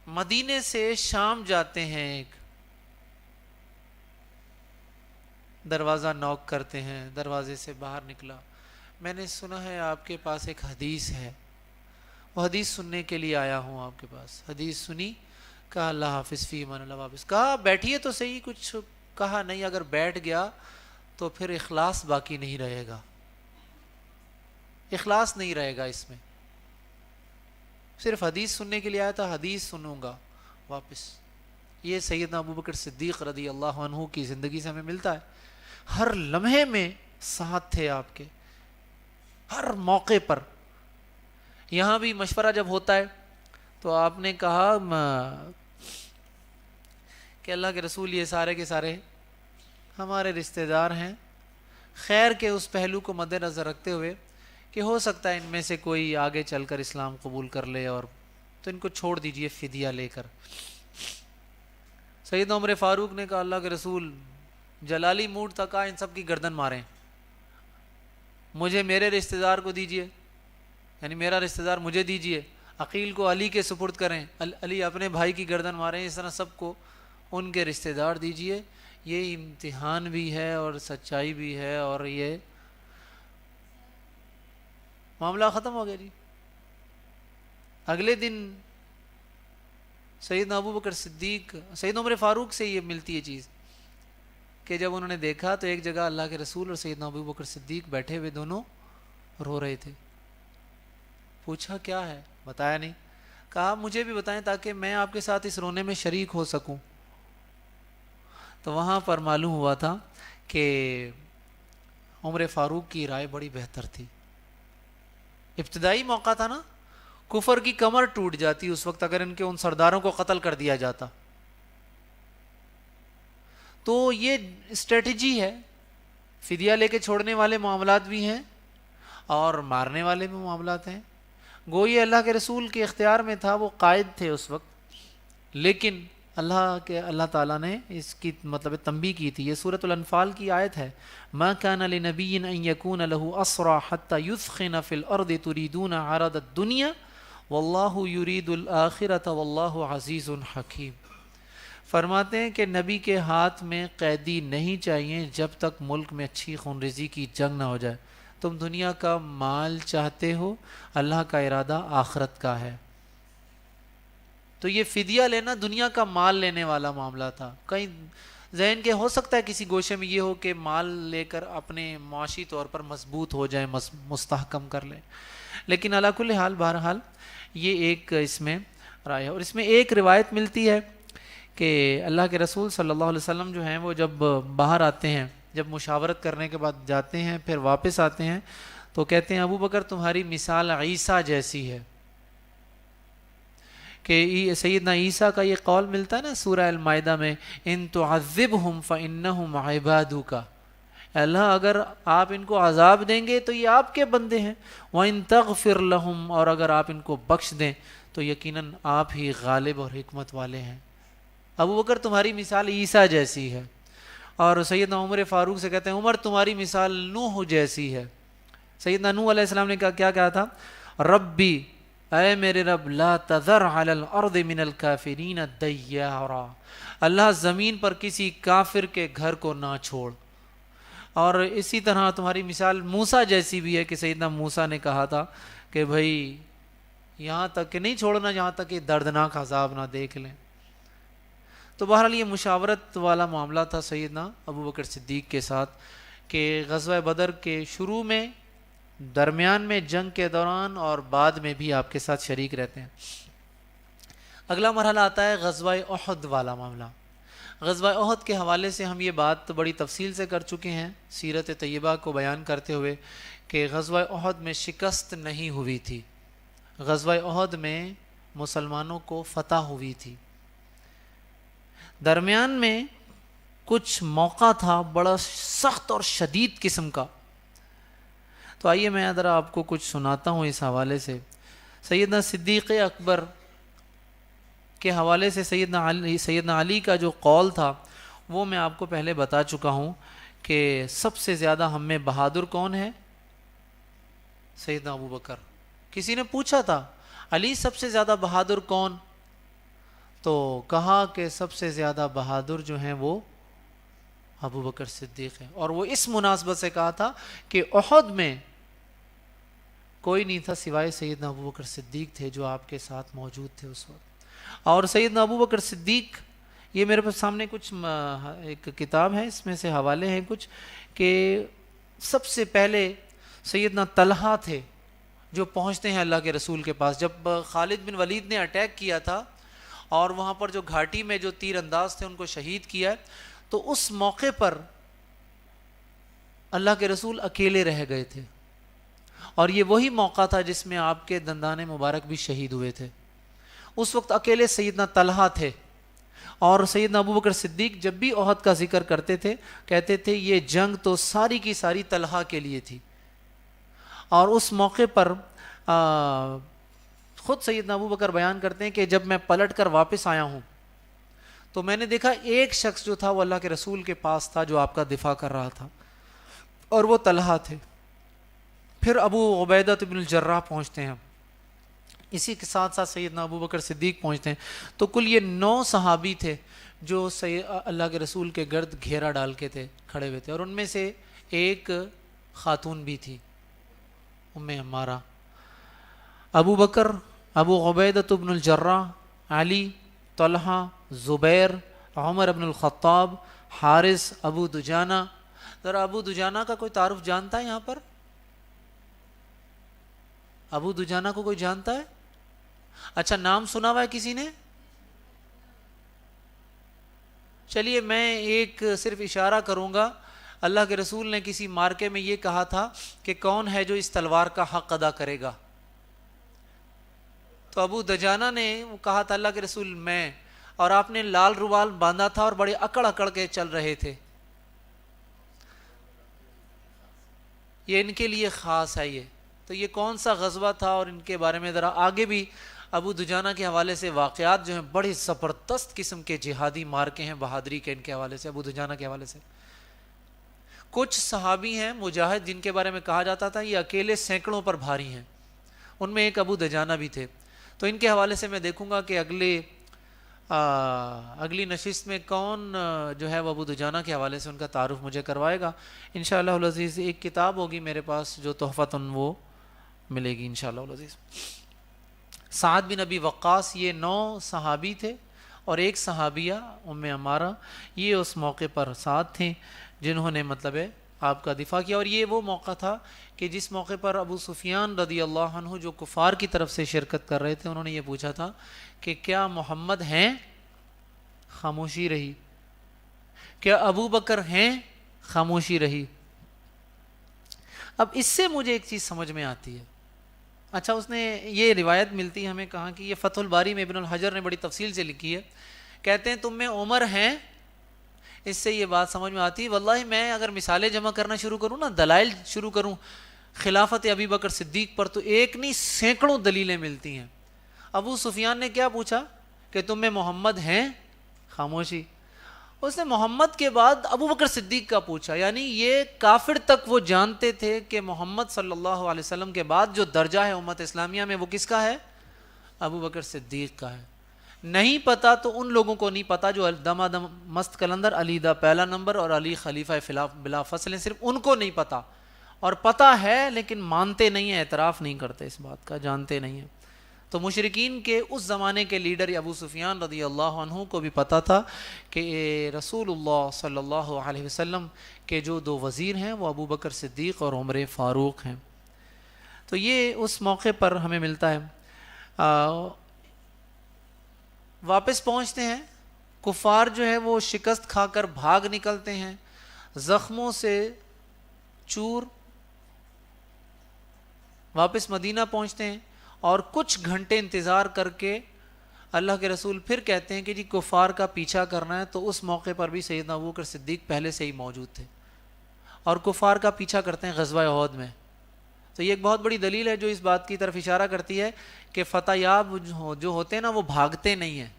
مدینے سے شام جاتے ہیں، ایک دروازہ نوک کرتے ہیں، دروازے سے باہر نکلا، میں نے سنا ہے آپ کے پاس ایک حدیث ہے، وہ حدیث سننے کے لیے آیا ہوں آپ کے پاس۔ حدیث سنی، کہا اللہ حافظ فی من اللہ واپس، کہا بیٹھیے تو صحیح، کچھ کہا نہیں، اگر بیٹھ گیا تو پھر اخلاص باقی نہیں رہے گا، اخلاص نہیں رہے گا اس میں۔ صرف حدیث سننے کے لیے آیا تھا، حدیث سنوں گا واپس۔ یہ سیدنا ابو بکر صدیق رضی اللہ عنہ کی زندگی سے ہمیں ملتا ہے۔ ہر لمحے میں ساتھ تھے آپ کے، ہر موقع پر۔ یہاں بھی مشورہ جب ہوتا ہے تو آپ نے کہا کہ اللہ کے رسول یہ سارے کے سارے ہمارے رشتہ دار ہیں، خیر کے اس پہلو کو مد نظر رکھتے ہوئے کہ ہو سکتا ہے ان میں سے کوئی آگے چل کر اسلام قبول کر لے، اور تو ان کو چھوڑ دیجئے فدیہ لے کر۔ سیدنا عمر فاروق نے کہا اللہ کے رسول، جلالی موڈ تھا، کہا ان سب کی گردن ماریں، مجھے میرے رشتہ دار کو دیجئے، یعنی میرا رشتہ دار مجھے دیجئے، عقیل کو علی کے سپرد کریں، علی اپنے بھائی کی گردن ماریں، اس طرح سب کو ان کے رشتہ دار دیجئے۔ یہ امتحان بھی ہے اور سچائی بھی ہے، اور یہ معاملہ ختم ہو گیا جی۔ اگلے دن سیدنا ابو بکر صدیق، سیدنا عمر فاروق سے یہ ملتی ہے چیز کہ جب انہوں نے دیکھا تو ایک جگہ اللہ کے رسول اور سیدنا ابو بکر صدیق بیٹھے ہوئے دونوں رو رہے تھے۔ پوچھا کیا ہے؟ بتایا نہیں۔ کہا مجھے بھی بتائیں تاکہ میں آپ کے ساتھ اس رونے میں شریک ہو سکوں. تو وہاں پر معلوم ہوا تھا کہ عمر فاروق کی رائے بڑی بہتر تھی. ابتدائی موقع تھا نا, کفر کی کمر ٹوٹ جاتی اس وقت اگر ان کے ان سرداروں کو قتل کر دیا جاتا. تو یہ اسٹریٹجی ہے, فدیہ لے کے چھوڑنے والے معاملات بھی ہیں اور مارنے والے بھی معاملات ہیں. گوئی اللہ کے رسول کے اختیار میں تھا, وہ قائد تھے اس وقت, لیکن اللہ تعالیٰ نے اس کی مطلب تنبیہ کی تھی. یہ سورۃ الانفال کی آیت ہے, ما کان لنبی ان یکون له اسرى حتى یثخن فی الارض تریدون عرض الدنیا واللہ یرید الآخرۃ واللہ عزیز حکیم. فرماتے ہیں کہ نبی کے ہاتھ میں قیدی نہیں چاہیے جب تک ملک میں اچھی خونریزی کی جنگ نہ ہو جائے. تم دنیا کا مال چاہتے ہو, اللہ کا ارادہ آخرت کا ہے. تو یہ فدیہ لینا دنیا کا مال لینے والا معاملہ تھا. کہیں ذہن کے ہو سکتا ہے کسی گوشے میں یہ ہو کہ مال لے کر اپنے معاشی طور پر مضبوط ہو جائیں, مستحکم کر لیں, لیکن علی کل حال بہرحال یہ ایک اس میں رائے ہے. اور اس میں ایک روایت ملتی ہے کہ اللہ کے رسول صلی اللہ علیہ وسلم جو ہیں وہ جب باہر آتے ہیں, جب مشاورت کرنے کے بعد جاتے ہیں, پھر واپس آتے ہیں, تو کہتے ہیں ابو بکر تمہاری مثال عیسیٰ جیسی ہے. کہ سیدنا عیسیٰ کا یہ قول ملتا ہے نا سورہ المائدہ میں, ان تعذبہم فانہم عبادک, اللہ اگر آپ ان کو عذاب دیں گے تو یہ آپ کے بندے ہیں, وَإِن تَغْفِرْ لَهُمْ, اور اگر آپ ان کو بخش دیں تو یقیناً آپ ہی غالب اور حکمت والے ہیں. ابو بکر تمہاری مثال عیسیٰ جیسی ہے. اور سیدنا عمر فاروق سے کہتے ہیں عمر تمہاری مثال نوح جیسی ہے. سیدنا نوح علیہ السلام نے کیا کہا تھا, ربی, اے میرے رب, لا تذر علی الارض من الکافرین دیارا, اللہ زمین پر کسی کافر کے گھر کو نہ چھوڑ. اور اسی طرح تمہاری مثال موسیٰ جیسی بھی ہے کہ سیدنا موسیٰ نے کہا تھا کہ بھائی یہاں تک کہ نہیں چھوڑنا جہاں تک کہ دردناک عذاب نہ دیکھ لیں. تو بہرحال یہ مشاورت والا معاملہ تھا سیدنا ابو بکر صدیق کے ساتھ کہ غزوہ بدر کے شروع میں, درمیان میں, جنگ کے دوران اور بعد میں بھی آپ کے ساتھ شریک رہتے ہیں. اگلا مرحلہ آتا ہے غزوہ احد والا معاملہ. غزوہ احد کے حوالے سے ہم یہ بات بڑی تفصیل سے کر چکے ہیں سیرت طیبہ کو بیان کرتے ہوئے کہ غزوہ احد میں شکست نہیں ہوئی تھی, غزوہ احد میں مسلمانوں کو فتح ہوئی تھی. درمیان میں کچھ موقع تھا بڑا سخت اور شدید قسم کا. تو آئیے میں ذرا آپ کو کچھ سناتا ہوں اس حوالے سے. سیدنا صدیق اکبر کے حوالے سے سیدنا علی کا جو قول تھا وہ میں آپ کو پہلے بتا چکا ہوں کہ سب سے زیادہ ہم میں بہادر کون ہے, سیدنا ابو بکر. کسی نے پوچھا تھا علی سب سے زیادہ بہادر کون, تو کہا کہ سب سے زیادہ بہادر جو ہیں وہ ابو بکر صدیق ہیں. اور وہ اس مناسبت سے کہا تھا کہ احد میں کوئی نہیں تھا سوائے سیدنا ابو بکر صدیق تھے جو آپ کے ساتھ موجود تھے اس وقت. اور سیدنا ابو بکر صدیق, یہ میرے پاس سامنے کچھ ایک کتاب ہے, اس میں سے حوالے ہیں کچھ, کہ سب سے پہلے سیدنا طلحہ تھے جو پہنچتے ہیں اللہ کے رسول کے پاس. جب خالد بن ولید نے اٹیک کیا تھا اور وہاں پر جو گھاٹی میں جو تیر انداز تھے ان کو شہید کیا, تو اس موقع پر اللہ کے رسول اکیلے رہ گئے تھے. اور یہ وہی موقع تھا جس میں آپ کے دندان مبارک بھی شہید ہوئے تھے. اس وقت اکیلے سیدنا طلحہ تھے. اور سیدنا ابو بکر صدیق جب بھی احد کا ذکر کرتے تھے کہتے تھے یہ جنگ تو ساری کی ساری طلحہ کے لیے تھی. اور اس موقع پر خود سیدنا ابو بکر بیان کرتے ہیں کہ جب میں پلٹ کر واپس آیا ہوں تو میں نے دیکھا ایک شخص جو تھا وہ اللہ کے رسول کے پاس تھا جو آپ کا دفاع کر رہا تھا, اور وہ طلحہ تھے. پھر ابو عبیدہ بن الجراح پہنچتے ہیں, اسی کے ساتھ ساتھ سیدنا ابو بکر صدیق پہنچتے ہیں. تو کل یہ 9 صحابی تھے جو اللہ کے رسول کے گرد گھیرا ڈال کے تھے کھڑے ہوئے تھے, اور ان میں سے ایک خاتون بھی تھی, ام عمارہ. ابو بکر, ابو عبیدہ بن الجراح, علی, طلحہ, زبیر, عمر بن الخطاب, حارث, ابو دجانہ. ذرا ابو دجانہ کا کوئی تعارف جانتا ہے یہاں پر؟ ابو دجانہ کو کوئی جانتا ہے؟ اچھا نام سنا ہوا ہے کسی نے؟ چلیے میں ایک صرف اشارہ کروں گا. اللہ کے رسول نے کسی مارکے میں یہ کہا تھا کہ کون ہے جو اس تلوار کا حق ادا کرے گا؟ تو ابو دجانہ نے وہ کہا تھا اللہ کے رسول میں، اور آپ نے لال رومال باندھا تھا اور بڑے اکڑ اکڑ کے چل رہے تھے. یہ ان کے لیے خاص ہے. یہ تو یہ کون سا غزوہ تھا اور ان کے بارے میں ذرا آگے بھی ابو دجانہ کے حوالے سے واقعات جو ہیں بڑے زبردست قسم کے جہادی مارکے ہیں بہادری کے، ان کے حوالے سے ابو دجانہ کے حوالے سے. کچھ صحابی ہیں مجاہد جن کے بارے میں کہا جاتا تھا یہ اکیلے سینکڑوں پر بھاری ہیں، ان میں ایک ابو دجانہ بھی تھے. تو ان کے حوالے سے میں دیکھوں گا کہ اگلی نشست میں کون جو ہے وہ ابو دجانہ کے حوالے سے ان کا تعارف مجھے کروائے گا. انشاءاللہ العزیز ایک کتاب ہوگی میرے پاس جو تحفتاً وہ ملے گی انشاءاللہ العزیز. سعد بن ابی وقاص یہ 9 صحابی تھے اور ایک صحابیہ ام عمارہ، یہ اس موقع پر ساتھ تھیں جنہوں نے مطلب ہے آپ کا دفاع کیا. اور یہ وہ موقع تھا کہ جس موقع پر ابو سفیان رضی اللہ عنہ جو کفار کی طرف سے شرکت کر رہے تھے انہوں نے یہ پوچھا تھا کہ کیا محمد ہیں؟ خاموشی رہی. کیا ابو بکر ہیں؟ خاموشی رہی. اب اس سے مجھے ایک چیز سمجھ میں آتی ہے. اچھا اس نے یہ روایت ملتی ہے ہمیں کہاں کہ یہ فتح الباری میں ابن الحجر نے بڑی تفصیل سے لکھی ہے. کہتے ہیں تم میں عمر ہیں. اس سے یہ بات سمجھ میں آتی ہے واللہ میں اگر مثالیں جمع کرنا شروع کروں نا، دلائل شروع کروں خلافت ابی بکر صدیق پر، تو ایک نہیں سینکڑوں دلیلیں ملتی ہیں. ابو سفیان نے کیا پوچھا کہ تم میں محمد ہیں؟ خاموشی. اس نے محمد کے بعد ابو بکر صدیق کا پوچھا. یعنی یہ کافر تک وہ جانتے تھے کہ محمد صلی اللہ علیہ وسلم کے بعد جو درجہ ہے امت اسلامیہ میں وہ کس کا ہے؟ ابو بکر صدیق کا ہے. نہیں پتا تو ان لوگوں کو نہیں پتا جو دم دم مست کلندر علی دا پہلا نمبر اور علی خلیفہ بلا فصل ہیں، صرف ان کو نہیں پتا. اور پتا ہے لیکن مانتے نہیں ہیں، اعتراف نہیں کرتے اس بات کا، جانتے نہیں ہیں. تو مشرکین کے اس زمانے کے لیڈر ابو سفیان رضی اللہ عنہ کو بھی پتا تھا کہ رسول اللہ صلی اللہ علیہ وسلم کے جو 2 وزیر ہیں وہ ابو بکر صدیق اور عمر فاروق ہیں. تو یہ اس موقع پر ہمیں ملتا ہے. واپس پہنچتے ہیں. کفار جو ہے وہ شکست کھا کر بھاگ نکلتے ہیں، زخموں سے چور. واپس مدینہ پہنچتے ہیں اور کچھ گھنٹے انتظار کر کے اللہ کے رسول پھر کہتے ہیں کہ جی کفار کا پیچھا کرنا ہے. تو اس موقع پر بھی سیدنا ابوبکر صدیق پہلے سے ہی موجود تھے اور کفار کا پیچھا کرتے ہیں غزوہ احد میں. تو یہ ایک بہت بڑی دلیل ہے جو اس بات کی طرف اشارہ کرتی ہے کہ فتح یاب جو ہوتے ہیں نا وہ بھاگتے نہیں ہیں.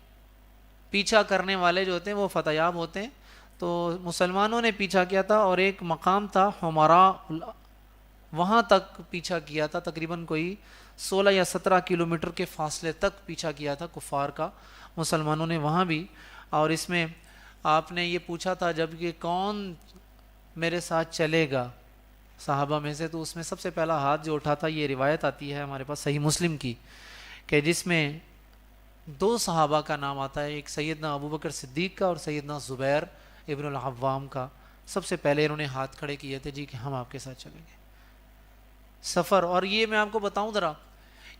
پیچھا کرنے والے جو ہوتے ہیں وہ فتح یاب ہوتے ہیں. تو مسلمانوں نے پیچھا کیا تھا اور ایک مقام تھا حمراء، وہاں تک پیچھا کیا تھا، تقریباً کوئی 16 یا 17 کلومیٹر کے فاصلے تک پیچھا کیا تھا کفار کا مسلمانوں نے وہاں بھی. اور اس میں آپ نے یہ پوچھا تھا جب کہ کون میرے ساتھ چلے گا صحابہ میں سے، تو اس میں سب سے پہلا ہاتھ جو اٹھا تھا، یہ روایت آتی ہے ہمارے پاس صحیح مسلم کی کہ جس میں 2 صحابہ کا نام آتا ہے، ایک سیدنا ابو بکر صدیق کا اور سیدنا زبیر ابن العوام کا. سب سے پہلے انہوں نے ہاتھ کھڑے کیے تھے جی کہ ہم آپ کے ساتھ چلیں گے سفر. اور یہ میں آپ کو بتاؤں ذرا،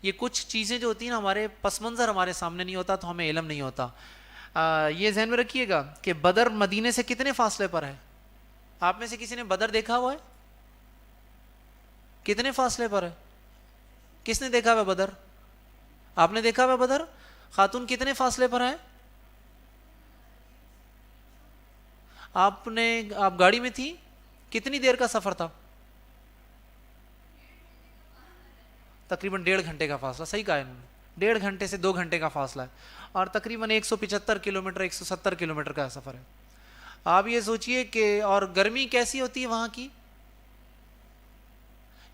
یہ کچھ چیزیں جو ہوتی ہیں نا ہمارے پس منظر ہمارے سامنے نہیں ہوتا تو ہمیں علم نہیں ہوتا. یہ ذہن میں رکھیے گا کہ بدر مدینے سے کتنے فاصلے پر ہے؟ آپ میں سے کسی نے بدر دیکھا ہوا ہے؟ کتنے فاصلے پر ہے؟ کس نے دیکھا ہوا بدر؟ آپ نے دیکھا ہوا بدر؟ خاتون کتنے فاصلے پر ہے؟ آپ گاڑی میں تھی؟ کتنی دیر کا سفر تھا؟ تقریباً 1.5 گھنٹے کا فاصلہ. صحیح کہا انہوں نے، 1.5 گھنٹے سے 2 گھنٹے کا فاصلہ ہے اور تقریباً 175 کلومیٹر 170 کلومیٹر کا سفر ہے. آپ یہ سوچئے کہ اور گرمی کیسی ہوتی ہے وہاں کی.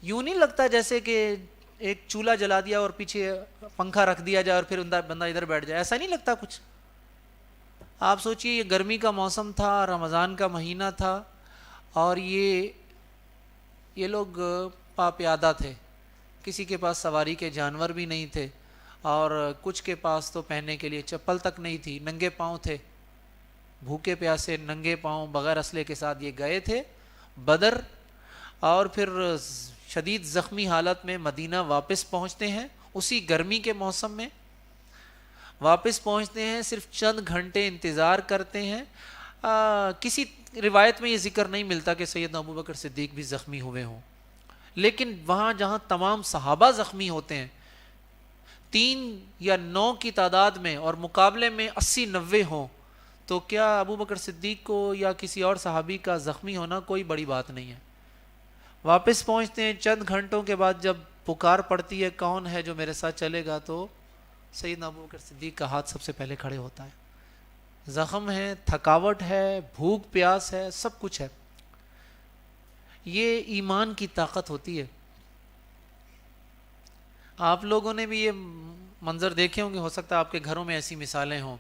یوں نہیں لگتا جیسے کہ ایک چولہا جلا دیا اور پیچھے پنکھا رکھ دیا جائے اور پھر بندہ ادھر بیٹھ جائے، ایسا نہیں لگتا کچھ. آپ سوچئے یہ گرمی کا موسم تھا، رمضان کا مہینہ تھا اور یہ لوگ پیادہ تھے، کسی کے پاس سواری کے جانور بھی نہیں تھے اور کچھ کے پاس تو پہننے کے لیے چپل تک نہیں تھی، ننگے پاؤں تھے، بھوکے پیاسے ننگے پاؤں بغیر اسلحے کے ساتھ یہ گئے تھے بدر. اور پھر شدید زخمی حالت میں مدینہ واپس پہنچتے ہیں اسی گرمی کے موسم میں. واپس پہنچتے ہیں، صرف چند گھنٹے انتظار کرتے ہیں. کسی روایت میں یہ ذکر نہیں ملتا کہ سیدنا ابو بکر صدیق بھی زخمی ہوئے ہوں، لیکن وہاں جہاں تمام صحابہ زخمی ہوتے ہیں 3 یا 9 کی تعداد میں اور مقابلے میں 80-90 ہوں، تو کیا ابو بکر صدیق کو یا کسی اور صحابی کا زخمی ہونا کوئی بڑی بات نہیں ہے. واپس پہنچتے ہیں چند گھنٹوں کے بعد، جب پکار پڑتی ہے کون ہے جو میرے ساتھ چلے گا، تو سیدنا ابو بکر صدیق کا ہاتھ سب سے پہلے کھڑے ہوتا ہے. زخم ہے، تھکاوٹ ہے، بھوک پیاس ہے، سب کچھ ہے. یہ ایمان کی طاقت ہوتی ہے. آپ لوگوں نے بھی یہ منظر دیکھے ہوں گے، ہو سکتا ہے آپ کے گھروں میں ایسی مثالیں ہوں.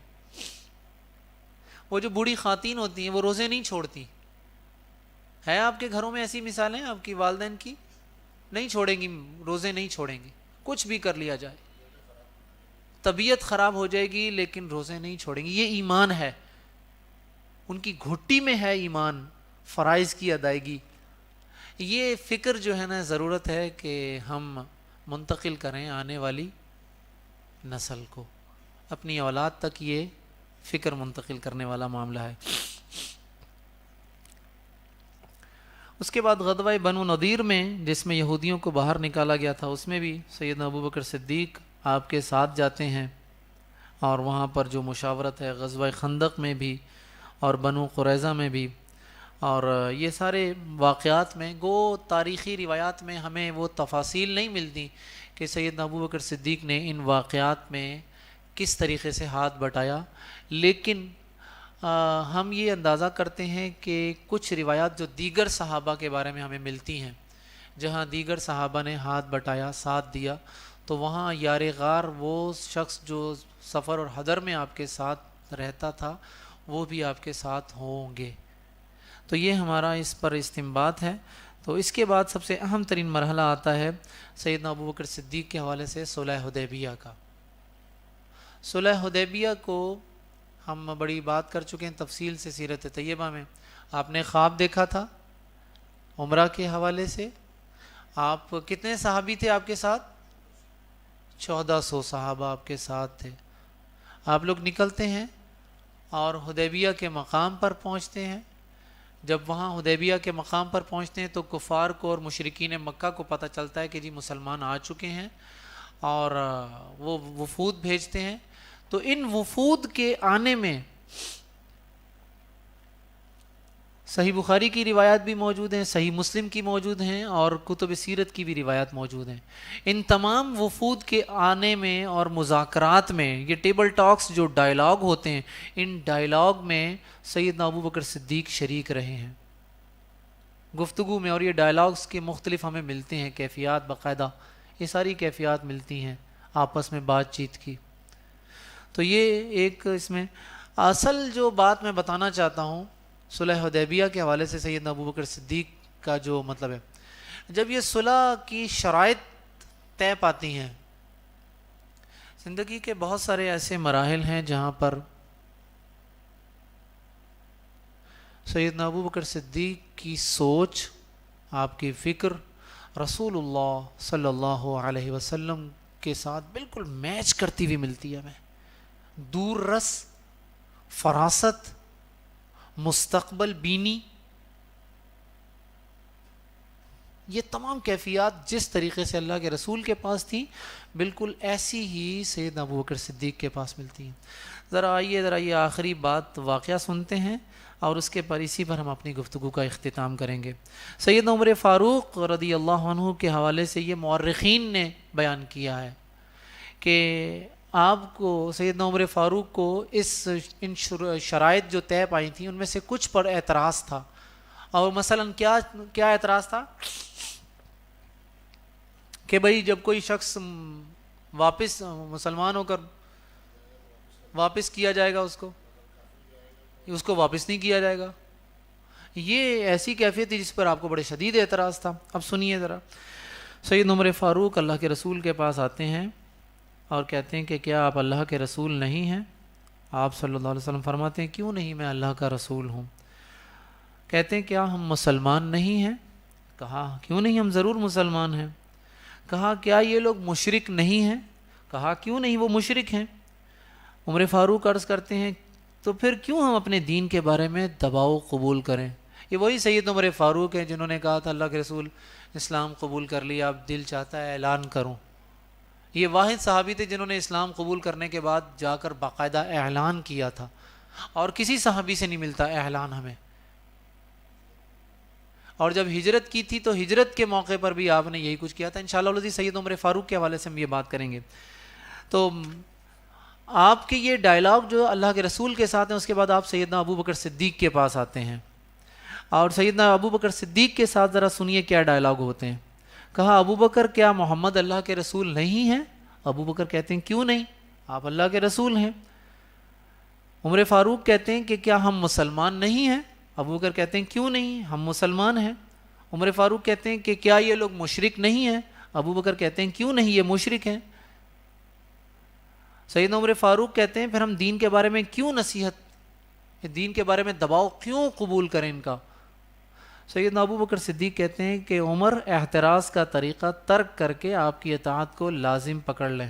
وہ جو بوڑھی خواتین ہوتی ہیں وہ روزے نہیں چھوڑتی. ہے آپ کے گھروں میں ایسی مثالیں آپ کی والدین کی؟ نہیں چھوڑیں گی، روزے نہیں چھوڑیں گی، کچھ بھی کر لیا جائے، طبیعت خراب ہو جائے گی لیکن روزے نہیں چھوڑیں گی. یہ ایمان ہے، ان کی گھٹی میں ہے ایمان، فرائض کی ادائیگی. یہ فکر جو ہے نا ضرورت ہے کہ ہم منتقل کریں آنے والی نسل کو، اپنی اولاد تک یہ فکر منتقل کرنے والا معاملہ ہے. اس کے بعد غزوہ بنو نضیر میں، جس میں یہودیوں کو باہر نکالا گیا تھا، اس میں بھی سیدنا ابو بکر صدیق آپ کے ساتھ جاتے ہیں، اور وہاں پر جو مشاورت ہے غزوہ خندق میں بھی اور بنو قریظہ میں بھی، اور یہ سارے واقعات میں تاریخی روایات میں ہمیں وہ تفاصیل نہیں ملتی کہ سیدنا ابو بکر صدیق نے ان واقعات میں کس طریقے سے ہاتھ بٹایا، لیکن ہم یہ اندازہ کرتے ہیں کہ کچھ روایات جو دیگر صحابہ کے بارے میں ہمیں ملتی ہیں، جہاں دیگر صحابہ نے ہاتھ بٹایا، ساتھ دیا، تو وہاں یار غار وہ شخص جو سفر اور حضر میں آپ کے ساتھ رہتا تھا وہ بھی آپ کے ساتھ ہوں گے. تو یہ ہمارا اس پر استنباط ہے. تو اس کے بعد سب سے اہم ترین مرحلہ آتا ہے سیدنا ابو بکر صدیق کے حوالے سے صلح حدیبیہ کا. صلح حدیبیہ کو ہم بڑی بات کر چکے ہیں تفصیل سے سیرت طیبہ میں. آپ نے خواب دیکھا تھا عمرہ کے حوالے سے. آپ کتنے صحابی تھے آپ کے ساتھ؟ 1400 صحابہ آپ کے ساتھ تھے. آپ لوگ نکلتے ہیں اور حدیبیہ کے مقام پر پہنچتے ہیں. جب وہاں حدیبیہ کے مقام پر پہنچتے ہیں تو کفار کو اور مشرکین مکہ کو پتہ چلتا ہے کہ جی مسلمان آ چکے ہیں، اور وہ وفود بھیجتے ہیں. تو ان وفود کے آنے میں صحیح بخاری کی روایات بھی موجود ہیں، صحیح مسلم کی موجود ہیں، اور کتب سیرت کی بھی روایات موجود ہیں. ان تمام وفود کے آنے میں اور مذاکرات میں، یہ ٹیبل ٹاکس جو ڈائلاگ ہوتے ہیں، ان ڈائلاگ میں سیدنا ابو بکر صدیق شریک رہے ہیں گفتگو میں. اور یہ ڈائلاگس کے مختلف ہمیں ملتے ہیں کیفیات، باقاعدہ یہ ساری کیفیات ملتی ہیں آپس میں بات چیت کی. تو یہ ایک اس میں اصل جو بات میں بتانا چاہتا ہوں صلح حدیبیہ کے حوالے سے سیدنا ابو بکر صدیق کا جو مطلب ہے، جب یہ صلح کی شرائط طے پاتی ہیں، زندگی کے بہت سارے ایسے مراحل ہیں جہاں پر سیدنا ابو بکر صدیق کی سوچ، آپ کی فکر رسول اللہ صلی اللہ علیہ وسلم کے ساتھ بالکل میچ کرتی ہوئی ملتی ہے ہمیں. دور رس، فراست، مستقبل بینی، یہ تمام کیفیات جس طریقے سے اللہ کے رسول کے پاس تھی بالکل ایسی ہی سیدنا ابو بکر صدیق کے پاس ملتی ہیں. ذرا یہ آخری بات واقعہ سنتے ہیں اور اس کے پر اسی پر ہم اپنی گفتگو کا اختتام کریں گے. سیدنا عمر فاروق رضی اللہ عنہ کے حوالے سے یہ مورخین نے بیان کیا ہے کہ آپ کو سیدنا عمر فاروق کو ان شرائط جو طے پائی تھیں ان میں سے کچھ پر اعتراض تھا. اور مثلا کیا اعتراض تھا کہ بھئی جب کوئی شخص واپس مسلمان ہو کر واپس کیا جائے گا اس کو واپس نہیں کیا جائے گا. یہ ایسی کیفیت تھی جس پر آپ کو بڑے شدید اعتراض تھا. اب سنیے ذرا. سیدنا عمر فاروق اللہ کے رسول کے پاس آتے ہیں اور کہتے ہیں کہ کیا آپ اللہ کے رسول نہیں ہیں؟ آپ صلی اللہ علیہ وسلم فرماتے ہیں کیوں نہیں، میں اللہ کا رسول ہوں. کہتے ہیں کیا ہم مسلمان نہیں ہیں؟ کہا کیوں نہیں، ہم ضرور مسلمان ہیں. کہا کیا یہ لوگ مشرک نہیں ہیں؟ کہا کیوں نہیں، وہ مشرک ہیں. عمر فاروق عرض کرتے ہیں تو پھر کیوں ہم اپنے دین کے بارے میں دباؤ قبول کریں؟ یہ وہی سید عمر فاروق ہیں جنہوں نے کہا تھا اللہ کے رسول اسلام قبول کر لیا، اب دل چاہتا ہے اعلان کروں۔ یہ واحد صحابی تھے جنہوں نے اسلام قبول کرنے کے بعد جا کر باقاعدہ اعلان کیا تھا، اور کسی صحابی سے نہیں ملتا اعلان ہمیں۔ اور جب ہجرت کی تھی تو ہجرت کے موقع پر بھی آپ نے یہی کچھ کیا تھا۔ انشاءاللہ سید عمر فاروق کے حوالے سے ہم یہ بات کریں گے۔ تو آپ کے یہ ڈائلاگ جو اللہ کے رسول کے ساتھ ہیں، اس کے بعد آپ سیدنا ابو بکر صدیق کے پاس آتے ہیں، اور سیدنا ابو بکر صدیق کے ساتھ ذرا سنیے کیا ڈائلاگ ہوتے ہیں۔ کہا ابو بکر کیا محمد اللہ کے رسول نہیں ہیں؟ ابو بکر کہتے ہیں کیوں نہیں، آپ اللہ کے رسول ہیں۔ عمر فاروق کہتے ہیں کہ کیا ہم مسلمان نہیں ہیں؟ ابو بکر کہتے ہیں کیوں نہیں، ہم مسلمان ہیں۔ عمر فاروق کہتے ہیں کہ کیا یہ لوگ مشرک نہیں ہیں؟ ابو بکر کہتے ہیں کیوں نہیں، یہ مشرک ہیں۔ سیدنا عمر فاروق کہتے ہیں پھر ہم دین کے بارے میں کیوں نصیحت، دین کے بارے میں دباؤ کیوں قبول کریں ان کا؟ سیدنا ابو بکر صدیق کہتے ہیں کہ عمر احتراز کا طریقہ ترک کر کے آپ کی اطاعت کو لازم پکڑ لیں۔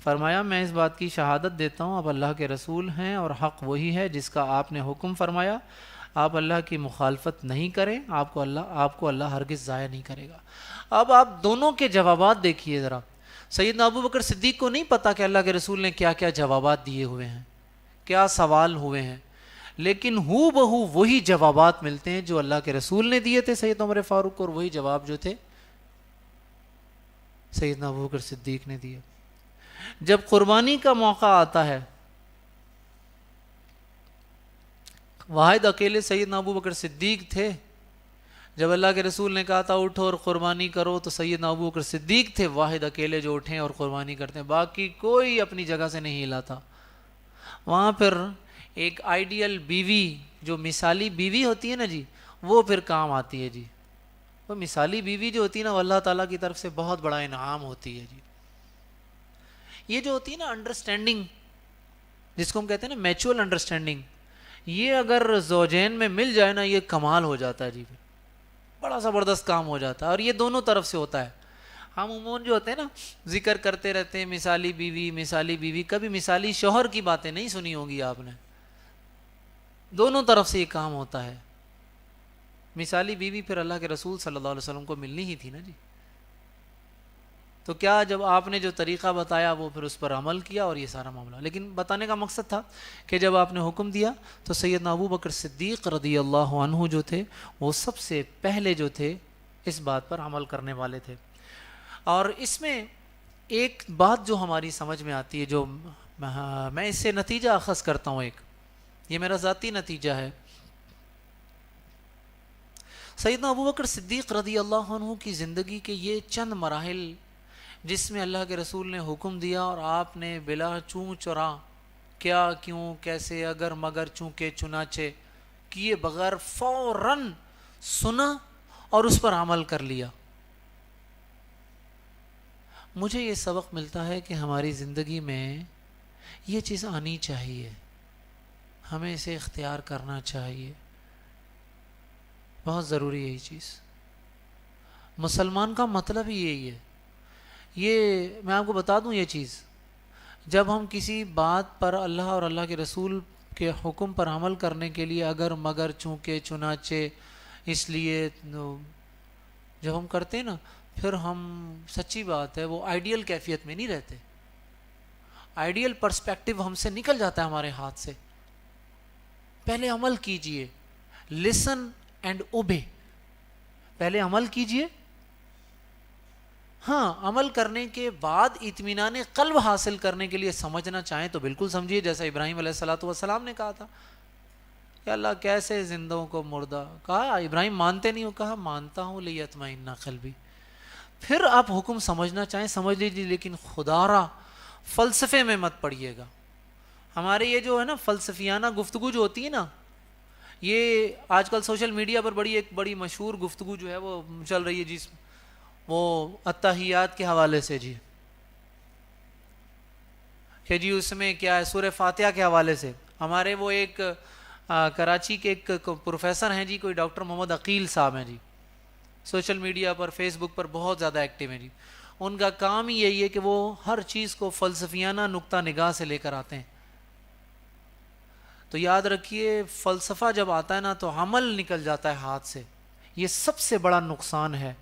فرمایا میں اس بات کی شہادت دیتا ہوں آپ اللہ کے رسول ہیں اور حق وہی ہے جس کا آپ نے حکم فرمایا، آپ اللہ کی مخالفت نہیں کریں، آپ کو اللہ ہرگز ضائع نہیں کرے گا۔ اب آپ دونوں کے جوابات دیکھیے ذرا۔ سیدنا ابو بکر صدیق کو نہیں پتا کہ اللہ کے رسول نے کیا کیا جوابات دیے ہوئے ہیں، کیا سوال ہوئے ہیں، لیکن ہو بہو وہی جوابات ملتے ہیں جو اللہ کے رسول نے دیے تھے سیدنا عمر فاروق کو، اور وہی جواب جو تھے سیدنا ابو بکر صدیق نے دیے۔ جب قربانی کا موقع آتا ہے، واحد اکیلے سیدنا ابو بکر صدیق تھے۔ جب اللہ کے رسول نے کہا تھا اٹھو اور قربانی کرو تو سیدنا ابو بکر صدیق تھے واحد اکیلے جو اٹھیں اور قربانی کرتے ہیں، باقی کوئی اپنی جگہ سے نہیں ہلا تھا۔ وہاں پھر ایک آئیڈیل بیوی جو مثالی بیوی ہوتی ہے نا جی، وہ پھر کام آتی ہے جی۔ وہ مثالی بیوی جو ہوتی ہے نا، وہ اللہ تعالیٰ کی طرف سے بہت بڑا انعام ہوتی ہے جی۔ یہ جو ہوتی ہے نا انڈرسٹینڈنگ، جس کو ہم کہتے ہیں نا میچول انڈرسٹینڈنگ، یہ اگر زوجین میں مل جائے نا یہ کمال ہو جاتا ہے جی، بڑا زبردست کام ہو جاتا ہے، اور یہ دونوں طرف سے ہوتا ہے۔ ہم عموماً جو ہوتے ہیں نا ذکر کرتے رہتے ہیں مثالی بیوی مثالی بیوی، کبھی مثالی شوہر کی باتیں نہیں سنی ہوں گی آپ نے۔ دونوں طرف سے یہ کام ہوتا ہے۔ مثالی بیوی پھر اللہ کے رسول صلی اللہ علیہ وسلم کو ملنی ہی تھی نا جی۔ تو کیا جب آپ نے جو طریقہ بتایا وہ پھر اس پر عمل کیا اور یہ سارا معاملہ، لیکن بتانے کا مقصد تھا کہ جب آپ نے حکم دیا تو سیدنا ابو بکر صدیق رضی اللہ عنہ جو تھے وہ سب سے پہلے جو تھے اس بات پر عمل کرنے والے تھے۔ اور اس میں ایک بات جو ہماری سمجھ میں آتی ہے، جو میں اس سے نتیجہ اخذ کرتا ہوں، ایک یہ میرا ذاتی نتیجہ ہے۔ سیدنا ابو بکر صدیق رضی اللہ عنہ کی زندگی کے یہ چند مراحل جس میں اللہ کے رسول نے حکم دیا اور آپ نے بلا چوں چرا، کیا کیوں کیسے اگر مگر چونکہ چنانچہ کیے بغیر فوراً سنا اور اس پر عمل کر لیا۔ مجھے یہ سبق ملتا ہے کہ ہماری زندگی میں یہ چیز آنی چاہیے، ہمیں اسے اختیار کرنا چاہیے، بہت ضروری ہے یہ چیز۔ مسلمان کا مطلب ہی یہی ہے۔ یہ میں آپ کو بتا دوں یہ چیز، جب ہم کسی بات پر اللہ اور اللہ کے رسول کے حکم پر عمل کرنے کے لیے اگر مگر چونکہ چنانچہ اس لیے جب ہم کرتے ہیں نا، پھر ہم سچی بات ہے وہ آئیڈیل کیفیت میں نہیں رہتے، آئیڈیل پرسپیکٹیو ہم سے نکل جاتا ہے ہمارے ہاتھ سے۔ پہلے عمل کیجئے، لسن اینڈ اوبے، پہلے عمل کیجئے، ہاں عمل کرنے کے بعد اطمینان قلب حاصل کرنے کے لیے سمجھنا چاہیں تو بالکل سمجھیے، جیسا ابراہیم علیہ السلام نے کہا تھا کہ اللہ کیسے زندوں کو مردہ، کہا ابراہیم مانتے نہیں ہو، کہا مانتا ہوں لیطمئن قلبی۔ پھر آپ حکم سمجھنا چاہیں سمجھ لیجیے، لیکن خدا را فلسفے میں مت پڑیے گا۔ ہمارے یہ جو ہے نا فلسفیانہ گفتگو جو ہوتی ہے نا، یہ آج کل سوشل میڈیا پر ایک بڑی مشہور گفتگو جو ہے وہ چل رہی ہے، جس وہ اتحیات کے حوالے سے جی، کہ جی اس میں کیا ہے سورہ فاتحہ کے حوالے سے۔ ہمارے وہ ایک کراچی کے ایک پروفیسر ہیں جی، کوئی ڈاکٹر محمد عقیل صاحب ہیں جی، سوشل میڈیا پر فیس بک پر بہت زیادہ ایکٹیو ہیں جی۔ ان کا کام ہی یہی ہے کہ وہ ہر چیز کو فلسفیانہ نقطہ نگاہ سے لے کر آتے ہیں. تو یاد رکھیے فلسفہ جب آتا ہے نا تو عمل نکل جاتا ہے ہاتھ سے. یہ سب سے بڑا نقصان ہے.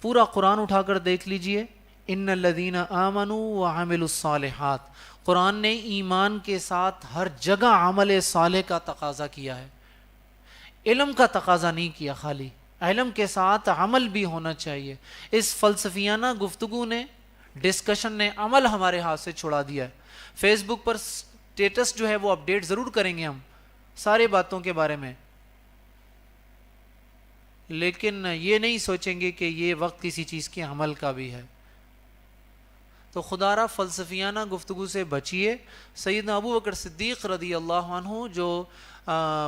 پورا قرآن اٹھا کر دیکھ لیجئے، ان الذین آمنوا وعملوا الصالحات، قرآن نے ایمان کے ساتھ ہر جگہ عمل صالح کا تقاضا کیا ہے. علم کا تقاضا نہیں کیا، خالی علم کے ساتھ عمل بھی ہونا چاہیے. اس فلسفیانہ گفتگو نے، ڈسکشن نے عمل ہمارے ہاتھ سے چھڑا دیا ہے. فیس بک پر سٹیٹس جو ہے وہ اپڈیٹ ضرور کریں گے ہم سارے باتوں کے بارے میں، لیکن یہ نہیں سوچیں گے کہ یہ وقت کسی چیز کے عمل کا بھی ہے. تو خدا را فلسفیانہ گفتگو سے بچیے. سیدنا ابو بکر صدیق رضی اللہ عنہ جو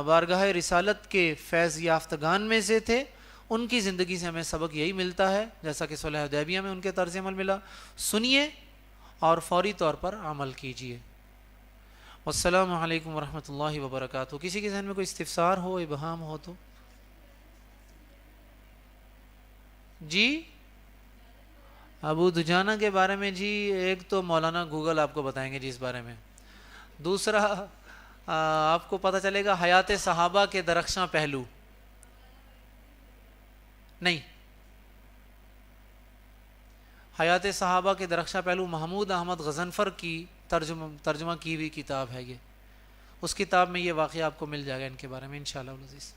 بارگاہ رسالت کے فیض یافتگان میں سے تھے، ان کی زندگی سے ہمیں سبق یہی ملتا ہے، جیسا کہ صلح حدیبیہ میں ان کے طرز عمل ملا. سنیے اور فوری طور پر عمل کیجیے. والسلام علیکم ورحمۃ اللہ وبرکاتہ. کسی کے ذہن میں کوئی استفسار ہو، ابہام ہو تو جی. ابو دجانہ کے بارے میں جی ایک تو مولانا گوگل آپ کو بتائیں گے جی اس بارے میں. دوسرا آپ کو پتہ چلے گا حیات صحابہ کے درخشاں پہلو. نہیں، حیات صحابہ کے درخشاں پہلو محمود احمد غضنفر کی ترجمہ کی ہوئی کتاب ہے یہ. اس کتاب میں یہ واقعہ آپ کو مل جائے گا ان کے بارے میں انشاءاللہ العزیز.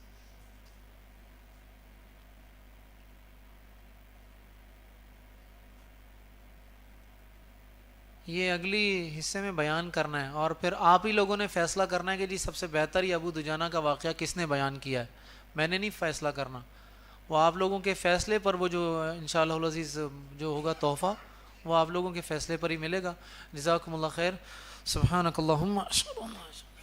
یہ اگلی حصے میں بیان کرنا ہے، اور پھر آپ ہی لوگوں نے فیصلہ کرنا ہے کہ جی سب سے بہتر یہ ابو دجانہ کا واقعہ کس نے بیان کیا ہے. میں نے نہیں فیصلہ کرنا، وہ آپ لوگوں کے فیصلے پر، وہ جو انشاءاللہ العزیز جو ہوگا تحفہ وہ آپ لوگوں کے فیصلے پر ہی ملے گا. جزاکم اللہ خیر. سبحانک اللہم اشہد ان لا الہ الا انت